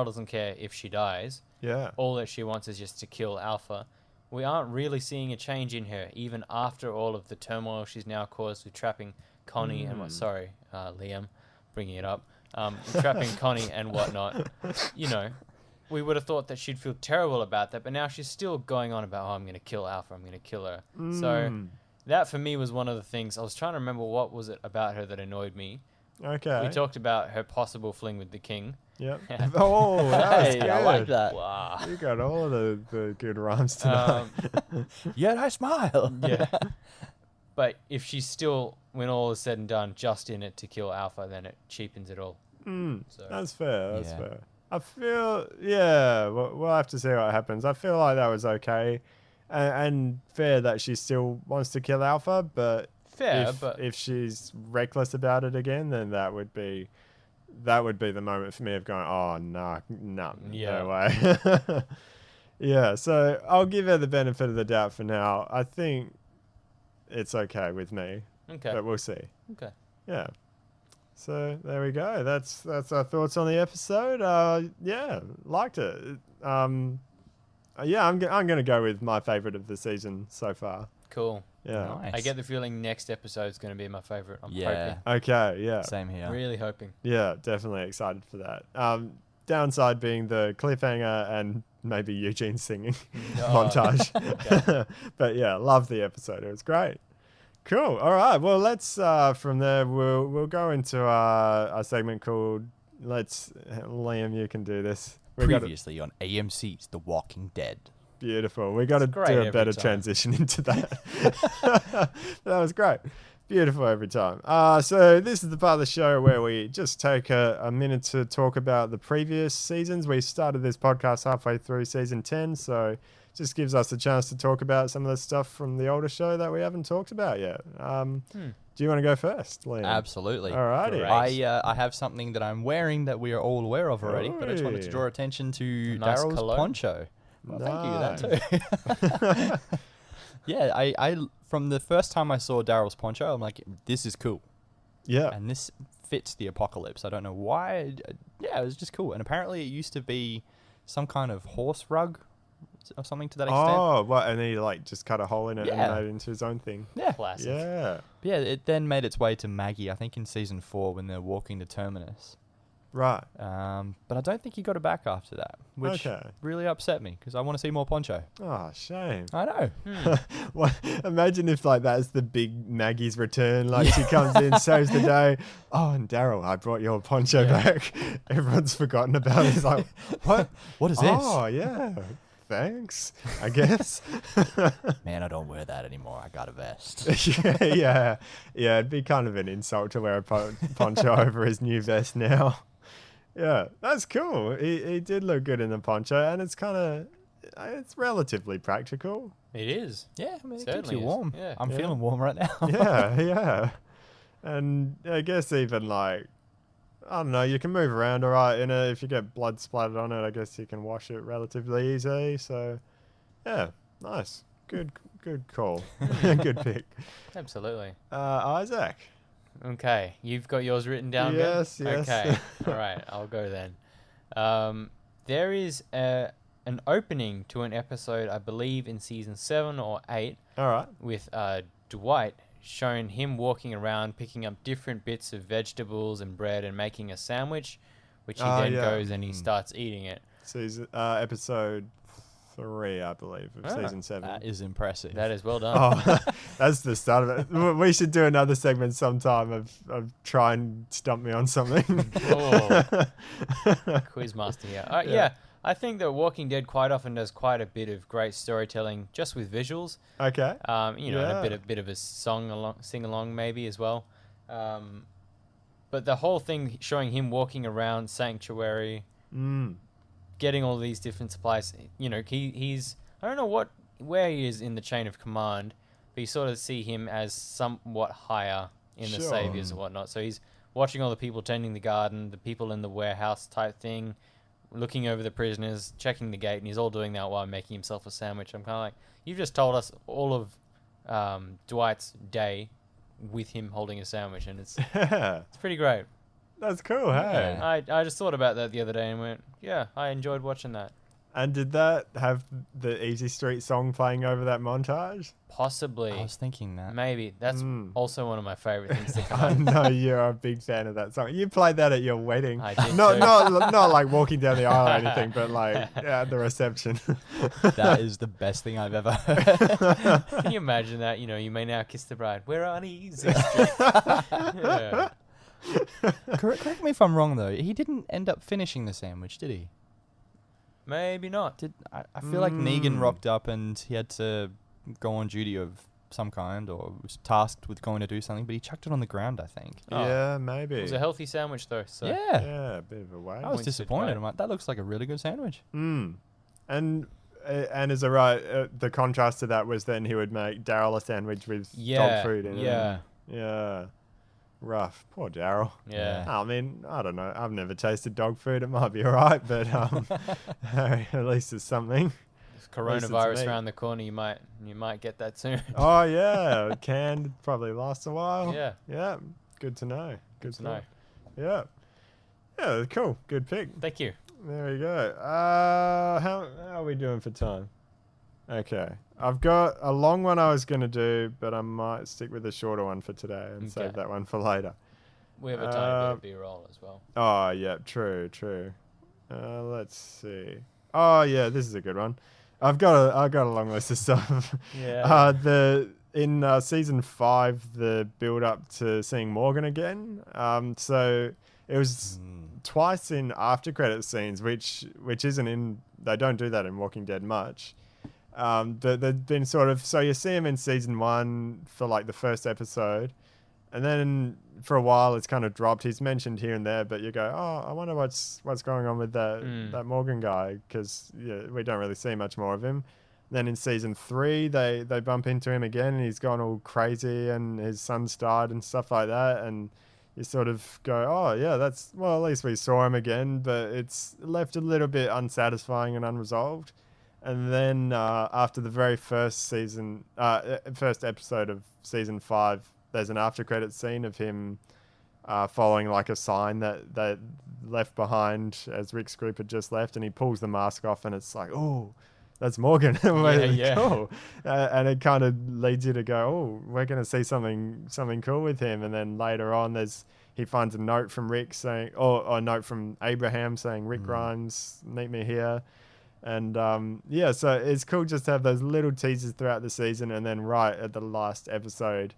doesn't care if she dies. Yeah. All that she wants is just to kill Alpha. We aren't really seeing a change in her, even after all of the turmoil she's now caused with trapping Connie and Liam, bringing it up, trapping Connie and whatnot. You know, we would have thought that she'd feel terrible about that, but now she's still going on about, I'm going to kill Alpha, I'm going to kill her. So that for me was one of the things. I was trying to remember what was it about her that annoyed me. Okay. We talked about her possible fling with the king. Yep. Oh, that was Hey, good. I like that. Wow. You got all of the good rhymes tonight. Yet I smile. Yeah. But if she's still, when all is said and done, just in it to kill Alpha, then it cheapens it all. So That's fair. That's Yeah. fair. I feel, yeah, we'll have to see what happens. I feel like that was okay and fair that she still wants to kill Alpha, but fair, but if she's reckless about it again, then that would be the moment for me of going, oh, no way. Yeah, so I'll give her the benefit of the doubt for now. I think it's okay with me, okay. but we'll see. Okay. Yeah. So there we go. That's our thoughts on the episode. Yeah, liked it. Yeah, I'm gonna go with my favorite of the season so far. Cool. Yeah. Nice. I get the feeling next episode's going to be my favorite. I'm Yeah. Okay. Yeah. Same here. hoping. Really hoping. Yeah. Definitely excited for that. Downside being the cliffhanger and maybe Eugene singing montage. Okay. But yeah, love the episode. It was great. Cool. All right. Well, let's from there we'll go into our segment called let's Liam, you can do this. We got Previously on AMC's The Walking Dead. beautiful. We got to It's great do a every better time. transition into that. That was great. Beautiful every time. So this is the part of the show where we just take a minute to talk about the previous seasons. We started this podcast halfway through season 10, so just gives us a chance to talk about some of the stuff from the older show that we haven't talked about yet. Do you want to go first, Liam? Absolutely. Alrighty. Great. I have something that I'm wearing that we are all aware of already, but I just wanted to Oi. draw attention to Nice Daryl's cologne. poncho. Well, thank you. That too. Yeah, I from the first time I saw Daryl's poncho, I'm like, this is cool, Yeah. and this fits the apocalypse. I don't know why. Yeah, it was just cool. And apparently, it used to be some kind of horse rug or something to that extent. Oh, what? And he like just cut a hole in it Yeah. and made it into his own thing. Yeah. Classic. Yeah. Yeah, it then made its way to Maggie, I think in season 4 when they're walking to Terminus. Right. But I don't think he got it back after that, which Okay. really upset me because I want to see more Poncho. Oh, shame. I know. What, imagine if like that's the big Maggie's return. Like she comes in, saves the day. Oh, and Daryl, I brought your poncho Yeah. back. Everyone's forgotten about it. It's like, what? What is this? Oh, yeah. Thanks, I guess. Man, I don't wear that anymore. I got a vest. yeah. It'd be kind of an insult to wear a poncho over his new vest now. Yeah, that's cool. He did look good in the poncho, and it's relatively practical. It is. Yeah, I mean, it keeps Certainly you is. warm. Yeah. I'm Yeah. feeling warm right now. Yeah. And I guess even like, I don't know, you can move around all right in it. If you get blood splattered on it, I guess you can wash it relatively easy. So, yeah, nice. Good call. Good pick. Absolutely. Isaac. Okay, you've got yours written down. Ben? Yes. Okay, all right, I'll go then. There is an opening to an episode, I believe, in season 7 or 8, All right. with Dwight showing him walking around, picking up different bits of vegetables and bread and making a sandwich, which he then yeah. goes and he starts eating it. Season episode 3, I believe, of Ah, season 7. That is impressive. That is well done. Oh, that's the start of it. We should do another segment sometime of try and stump me on something. Oh, Quizmaster here. Yeah. Yeah, I think that Walking Dead quite often does quite a bit of great storytelling just with visuals. Okay. And Yeah. a bit of a sing along maybe as well. But the whole thing showing him walking around Sanctuary, getting all these different supplies. He's I don't know where he is in the chain of command, but you sort of see him as somewhat higher in the Sure. saviors and whatnot. So he's watching all the people tending the garden, the people in the warehouse type thing, looking over the prisoners, checking the gate, and he's all doing that while making himself a sandwich. I'm kind of like, you've just told us all of Dwight's day with him holding a sandwich, and it's Yeah. pretty great. That's cool, hey? Yeah. I just thought about that the other day and went, yeah, I enjoyed watching that. And did that have the Easy Street song playing over that montage? Possibly. I was thinking that. Maybe. That's Mm. also one of my favorite things to come I out. know you're a big fan of that song. You played that at your wedding. I did not, too. not like walking down the aisle or anything, but like at the reception. That is the best thing I've ever heard. Can you imagine that? You may now kiss the bride. We're on Easy Street. Yeah. Correct me if I'm wrong, though. He didn't end up finishing the sandwich, did he? Maybe not. I feel like Negan Mm. rocked up and he had to go on duty of some kind or was tasked with going to do something, but he chucked it on the ground, I think. Oh. Yeah, maybe. It was a healthy sandwich, though. So. Yeah. Yeah, a bit of a way. I was Points to disappointed. Dwight. I'm like, that looks like a really good sandwich. Mm. And is it right? The contrast to that was then he would make Daryl a sandwich with Yeah. dog food in Yeah. it. Yeah. Rough. Poor Daryl. Yeah. I mean, I don't know. I've never tasted dog food. It might be all right, but at least it's something. If least it's coronavirus meat. around the corner, you might get that soon. Oh yeah, canned probably lasts a while. Yeah. Yeah. Good to know. Good to know. Yeah. Yeah. Cool. Good pick. Thank you. There we go. How are we doing for time? Okay. I've got a long one I was going to do, but I might stick with a shorter one for today and save Okay. that one for later. We have a tiny bit of B-roll as well. Oh, yeah. True. Let's see. Oh, yeah. This is a good one. I've got a long list of stuff. Yeah. In season 5, the build up to seeing Morgan again. So It was twice in after credit scenes, which isn't in. They don't do that in Walking Dead much. But they've been sort of, so you see him in season 1 for like the first episode, and then for a while it's kind of dropped. He's mentioned here and there, but you go, oh, I wonder what's going on with that Morgan guy, because we don't really see much more of him. Then in season 3, they bump into him again, and he's gone all crazy, and his son's died and stuff like that, and you sort of go, oh yeah, that's, well, at least we saw him again, but it's left a little bit unsatisfying and unresolved. And then after the very first episode of season 5, there's an after credit scene of him following like a sign that left behind as Rick's group had just left, and he pulls the mask off, and it's like, oh, that's Morgan. Yeah. Cool. And it kind of leads you to go, oh, we're going to see something cool with him. And then later on, he finds a note from Rick saying, or a note from Abraham saying, Rick Grimes, meet me here. And so it's cool just to have those little teasers throughout the season, and then right at the last episode,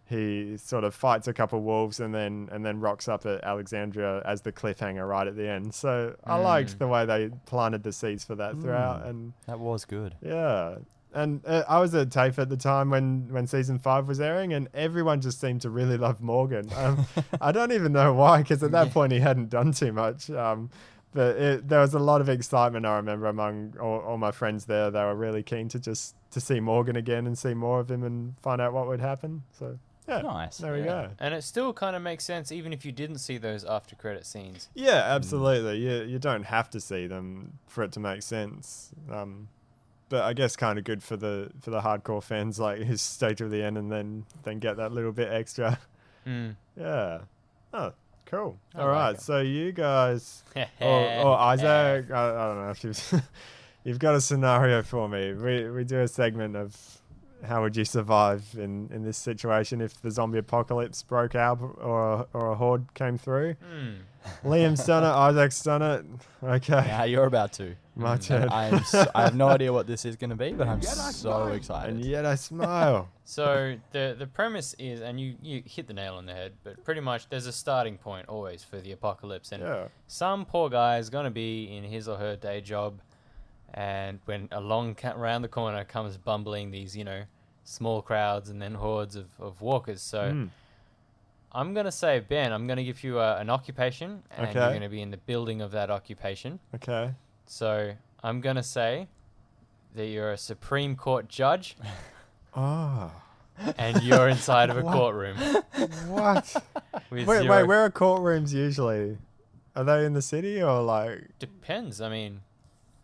he sort of fights a couple wolves and then rocks up at Alexandria as the cliffhanger right at the end. So I liked the way they planted the seeds for that throughout, and that was good. Yeah. And I was at TAFE at the time when season 5 was airing, and everyone just seemed to really love Morgan. I don't even know why, because at that point he hadn't done too much. But there was a lot of excitement, I remember, among all my friends there. They were really keen to see Morgan again and see more of him and find out what would happen. So, yeah. Nice. There we go. And it still kind of makes sense even if you didn't see those after credit scenes. Yeah, absolutely. You don't have to see them for it to make sense. But I guess kind of good for the hardcore fans, like his stay till the end and then get that little bit extra. Yeah. Oh, cool. All right. it. So you guys, or Isaac, I don't know if you've got a scenario for me. We do a segment of how would you survive in this situation if the zombie apocalypse broke out or a horde came through. Liam's done it. Isaac's done it. Okay. Yeah, you're about to. My turn. I have no idea what this is going to be, but I'm so excited. And yet I smile. So the premise is, and you hit the nail on the head, but pretty much there's a starting point always for the apocalypse, and some poor guy is going to be in his or her day job, and when around the corner comes bumbling these, small crowds and then hordes of walkers. So I'm going to say, Ben, I'm going to give you an occupation, and you're going to be in the building of that occupation. Okay. So I'm going to say that you're a Supreme Court judge. Oh. And you're inside of a courtroom. What? Wait, where are courtrooms usually? Are they in the city or like? Depends. I mean.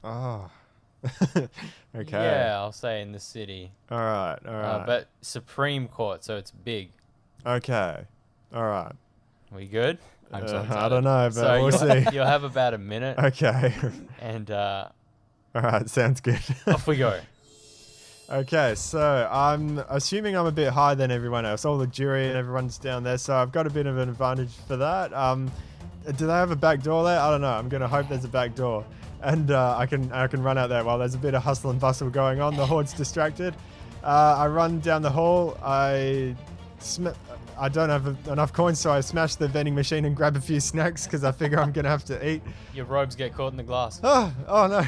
Oh. Okay. Yeah, I'll say in the city. All right. But Supreme Court, so it's big. Okay. All right. We good? I'm so excited. I don't know, but So we'll see. you'll have about a minute. Okay. And all right. Sounds good. off we go. Okay, so I'm assuming I'm a bit higher than everyone else. All the jury and everyone's down there, so I've got a bit of an advantage for that. Do they have a back door there? I don't know. I'm gonna hope there's a back door, and I can run out there while there's a bit of hustle and bustle going on. The horde's distracted. I run down the hall. I don't have enough coins, so I smash the vending machine and grab a few snacks because I figure I'm gonna have to eat. Your robes get caught in the glass. Oh no.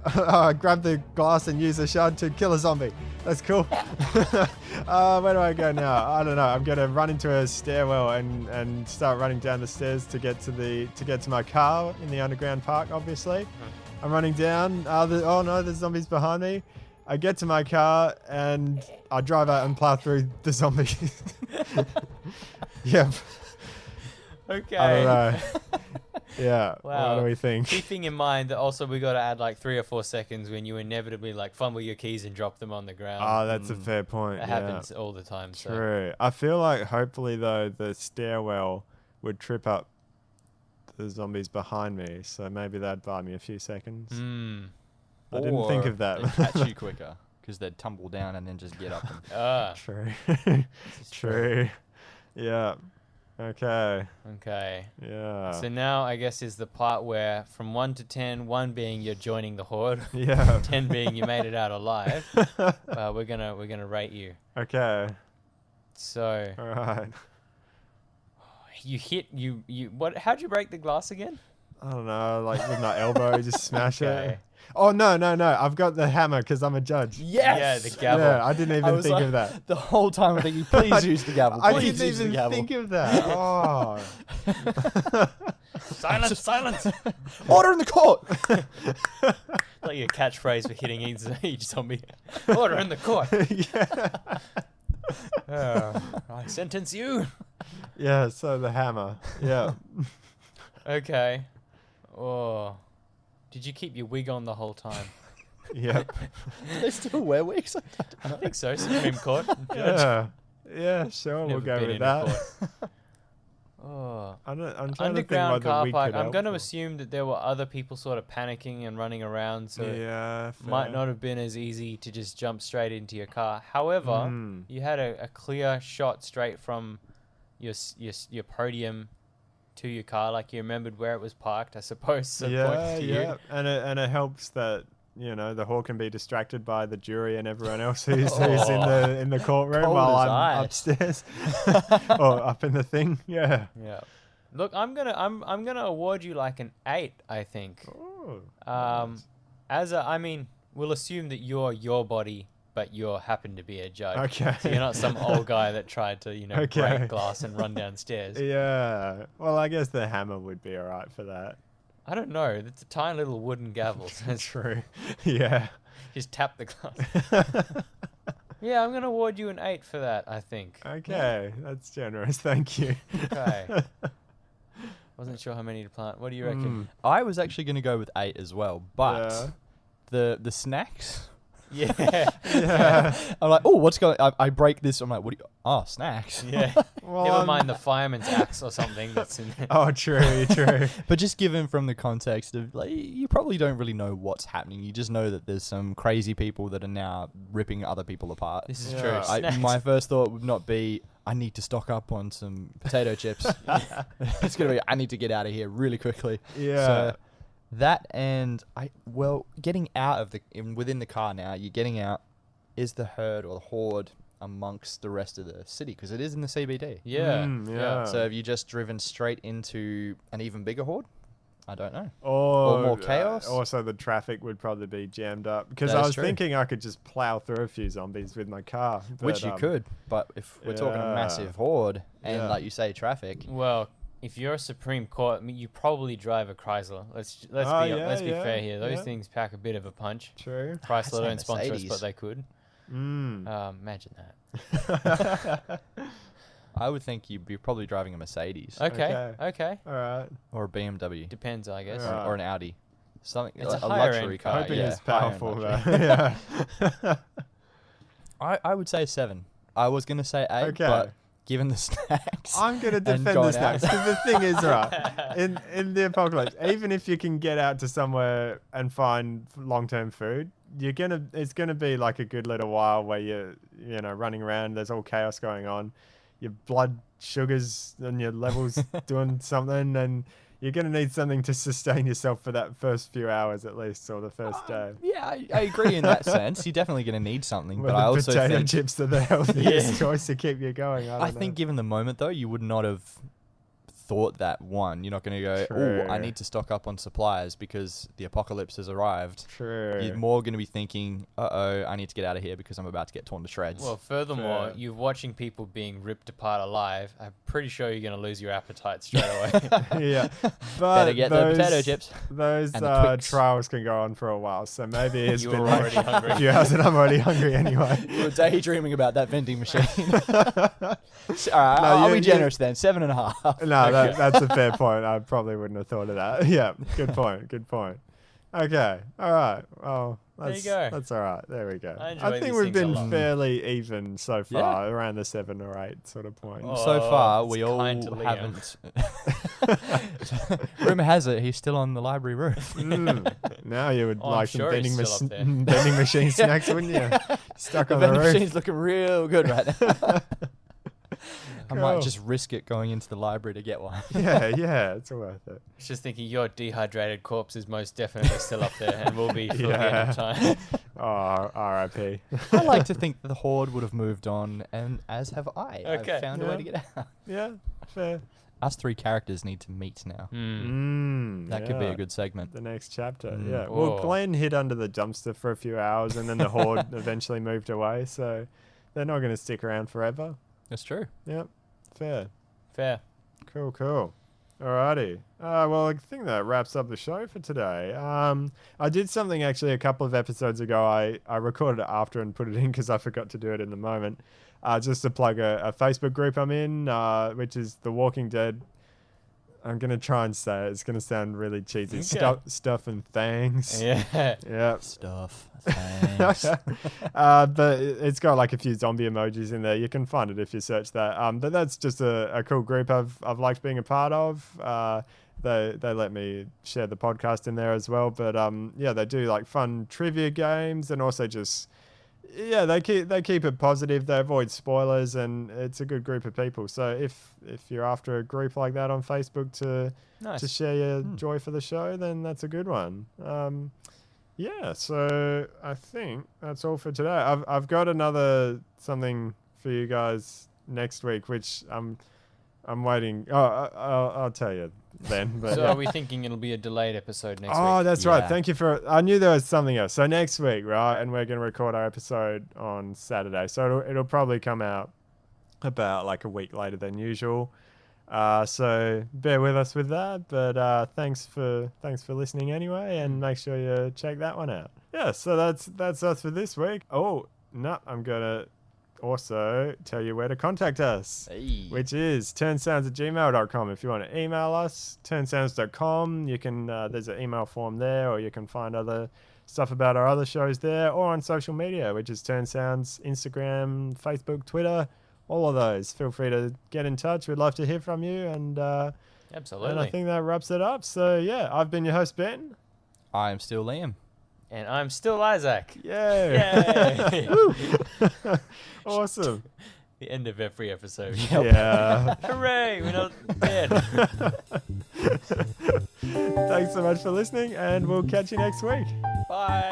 I grab the glass and use a shard to kill a zombie. That's cool. Where do I go now? I don't know. I'm gonna run into a stairwell and start running down the stairs to get to my car in the underground park. Obviously, I'm running down. Oh no, there's zombies behind me. I get to my car and I drive out and plow through the zombies. Yep. Okay. I don't know. Yeah. Wow. What do we think? Keeping in mind that also we got to add like 3 or 4 seconds when you inevitably like fumble your keys and drop them on the ground. Oh, that's a fair point. That happens all the time. So. True. I feel like hopefully though the stairwell would trip up the zombies behind me, so maybe that'd buy me a few seconds. I didn't think of that. They'd catch you quicker because they'd tumble down and then just get up. True. True. Yeah. Okay. Yeah. So now I guess is the part where from 1 to 10, 1 being you're joining the horde, Yeah. 10 being you made it out alive. We're gonna rate you. Okay. So All right. you hit you what? How'd you break the glass again? I don't know, like with my elbow, just smash Okay. it. Oh no! I've got the hammer because I'm a judge. Yes. Yeah, the gavel. Yeah, I didn't even was think like- of that. The whole time I'm thinking, please use the gavel. I Please didn't use the even gavel. think of that. Oh. Silence, silence. Order in the court. Like your catchphrase for hitting each zombie. Order in the court. Yeah. I sentence you. Yeah. So the hammer. Yeah. Okay. Oh. Did you keep your wig on the whole time? Yep. Do they still wear wigs? I think so. Supreme Court. Judge. Yeah. Yeah. Sure. Never We'll go been with in a that. court. Oh. I'm trying to think Underground what the car wig park. could I'm help going to for. assume that there were other people sort of panicking and running around, so Yeah. it might fair. not have been as easy to just jump straight into your car. However, Mm. you had a clear shot straight from your podium to your car, like you remembered where it was parked, I suppose. So Yeah. points to Yeah. you. And it helps that. The whore can be distracted by the jury and everyone else who's in the courtroom Cold while as I'm ice. upstairs or up in the thing. Yeah. Yeah. Look, I'm gonna award you like an 8, I think. Oh, Nice. I mean, we'll assume that you're your body, but you happen to be a judge. Okay. So you're not some old guy that tried to, Okay. break glass and run downstairs. Yeah. Well, I guess the hammer would be alright for that. I don't know. It's a tiny little wooden gavel. So it's True. Yeah. just tap the glass. Yeah, I'm gonna award you an 8 for that, I think. Okay. That's generous. Thank you. Okay. Wasn't sure how many to plant. What do you reckon? I was actually going to go with 8 as well, but Yeah. the snacks. Yeah. Yeah. I'm like, oh, what's going? I break this. I'm like, what? Snacks. Yeah. Well, Never mind the fireman's axe or something that's in there. Oh, true. True. But just given from the context of, like, you probably don't really know what's happening. You just know that there's some crazy people that are now ripping other people apart. This is Yeah. true. Snacks. My first thought would not be, I need to stock up on some potato chips. It's gonna be, I need to get out of here really quickly. Yeah. So that, and getting out of within the car now, you're getting out. Is the herd or the horde amongst the rest of the city? Because it is in the CBD. Yeah. Yeah. So have you just driven straight into an even bigger horde? I don't know. Or more chaos? Also, the traffic would probably be jammed up because That I is was true. thinking I could just plow through a few zombies with my car. Which but, you could, but if we're talking a yeah. massive horde and, Yeah. like you say, traffic. Well, if you're a Supreme Court, I mean, you probably drive a Chrysler. Let's Oh, be yeah, let's be yeah, fair here. Those yeah. things pack a bit of a punch. True. Chrysler say don't sponsor us, Mercedes. but they could. Imagine that. I would think you'd be probably driving a Mercedes Okay. Okay. All right. or a BMW Depends, I guess. Yeah. or an Audi. Something It's like a a higher luxury end car. car, Hoping yeah, it's higher-end powerful luxury. though. Yeah. I would say 7. I was gonna say 8, Okay. but given the snacks, I'm gonna and defend the going snacks out. because the thing is, right, in the apocalypse, even if you can get out to somewhere and find long-term food, it's gonna be like a good little while where you're running around. There's all chaos going on. Your blood sugars and your levels doing something, and you're gonna need something to sustain yourself for that first few hours at least, or the first day. yeah, I agree in that sense. You're definitely gonna need something, Where but the I also potato think chips are the healthiest Yeah. choice to keep you going. I I don't think know. given the moment though, you would not have thought that one. You're not going to go, oh, I True. need to stock up on supplies because the apocalypse has arrived. True. You're more going to be thinking, I need to get out of here because I'm about to get torn to shreds. Well, furthermore, Fair. you're watching people being ripped apart alive. I'm pretty sure you're going to lose your appetite straight away. Yeah, but Better get the potato chips. Those and the Twix. trials can go on for a while, so maybe it's You been were like already hungry. a few hours, and I'm already hungry anyway. You were daydreaming about that vending machine. All right, No, I'll you- be generous then. 7.5. No, that's a fair point. I probably wouldn't have thought of that. Yeah, good point. Good point. Okay, all right. Well, There you that's, go. That's all right. There we go. I I enjoy think these we've things a been lot. fairly even so far, Yeah. around the 7 or 8 sort of point. Oh. So far, it's we all kind to Liam. haven't. Rumor has it he's still on the library roof. Now you would Oh, I'm like some sure he's vending, still up there. vending machine snacks, wouldn't you? Stuck The on the vending roof. machine's looking real good right now. I might Cool. just risk it going into the library to get one. Yeah, it's worth it. I was just thinking your dehydrated corpse is most definitely still up there and will be for the end of time. Oh, R.I.P. I like to think the horde would have moved on, and as have I. Okay. I've found a way Yeah. to get out. Yeah, fair. us three characters need to meet now. That could be yeah. a good segment. The next chapter, Mm. yeah. Well, Oh. Glenn hid under the dumpster for a few hours, and then the horde eventually moved away. So they're not going to stick around forever. That's true. Yep, fair. Fair. Cool. Alrighty. Well, I think that wraps up the show for today. I did something actually a couple of episodes ago. I recorded it after and put it in because I forgot to do it in the moment. Just to plug a Facebook group I'm in, which is The Walking Dead. I'm going to try and say it. It's going to sound really cheesy. Okay. Stuff and things. Yeah. Yeah. Stuff. Thanks. But it's got like a few zombie emojis in there. You can find it if you search that. But that's just a cool group I've liked being a part of. They let me share the podcast in there as well. But yeah, they do like fun trivia games and also just they keep it positive. They avoid spoilers and it's a good group of people. So if you're after a group like that on Facebook to Nice. share your joy for the show, then that's a good one. Yeah, so I think that's all for today. I've got another something for you guys next week, which I'm waiting. Oh, I'll tell you then. But So yeah. are we thinking it'll be a delayed episode next Oh, week? that's right. Yeah. Thank you for. I knew there was something else. So next week, right, and we're going to record our episode on Saturday. So it'll probably come out about like a week later than usual. So bear with us with that. But thanks for listening anyway, and make sure you check that one out. Yeah. So that's us for this week. Oh no, I'm gonna also tell you where to contact us. Hey. Which is turnsounds@gmail.com. If you want to email us, turnsounds.com. You can there's an email form there, or you can find other stuff about our other shows there, or on social media, which is Turnsounds, Instagram, Facebook, Twitter, all of those. Feel free to get in touch. We'd love to hear from you, and Absolutely. I think that wraps it up. So yeah, I've been your host, Ben. I am still Liam. And I'm still Isaac. Yay! Yay! Awesome. The end of every episode. Yeah. Hooray! We're not dead. Thanks so much for listening, and we'll catch you next week. Bye.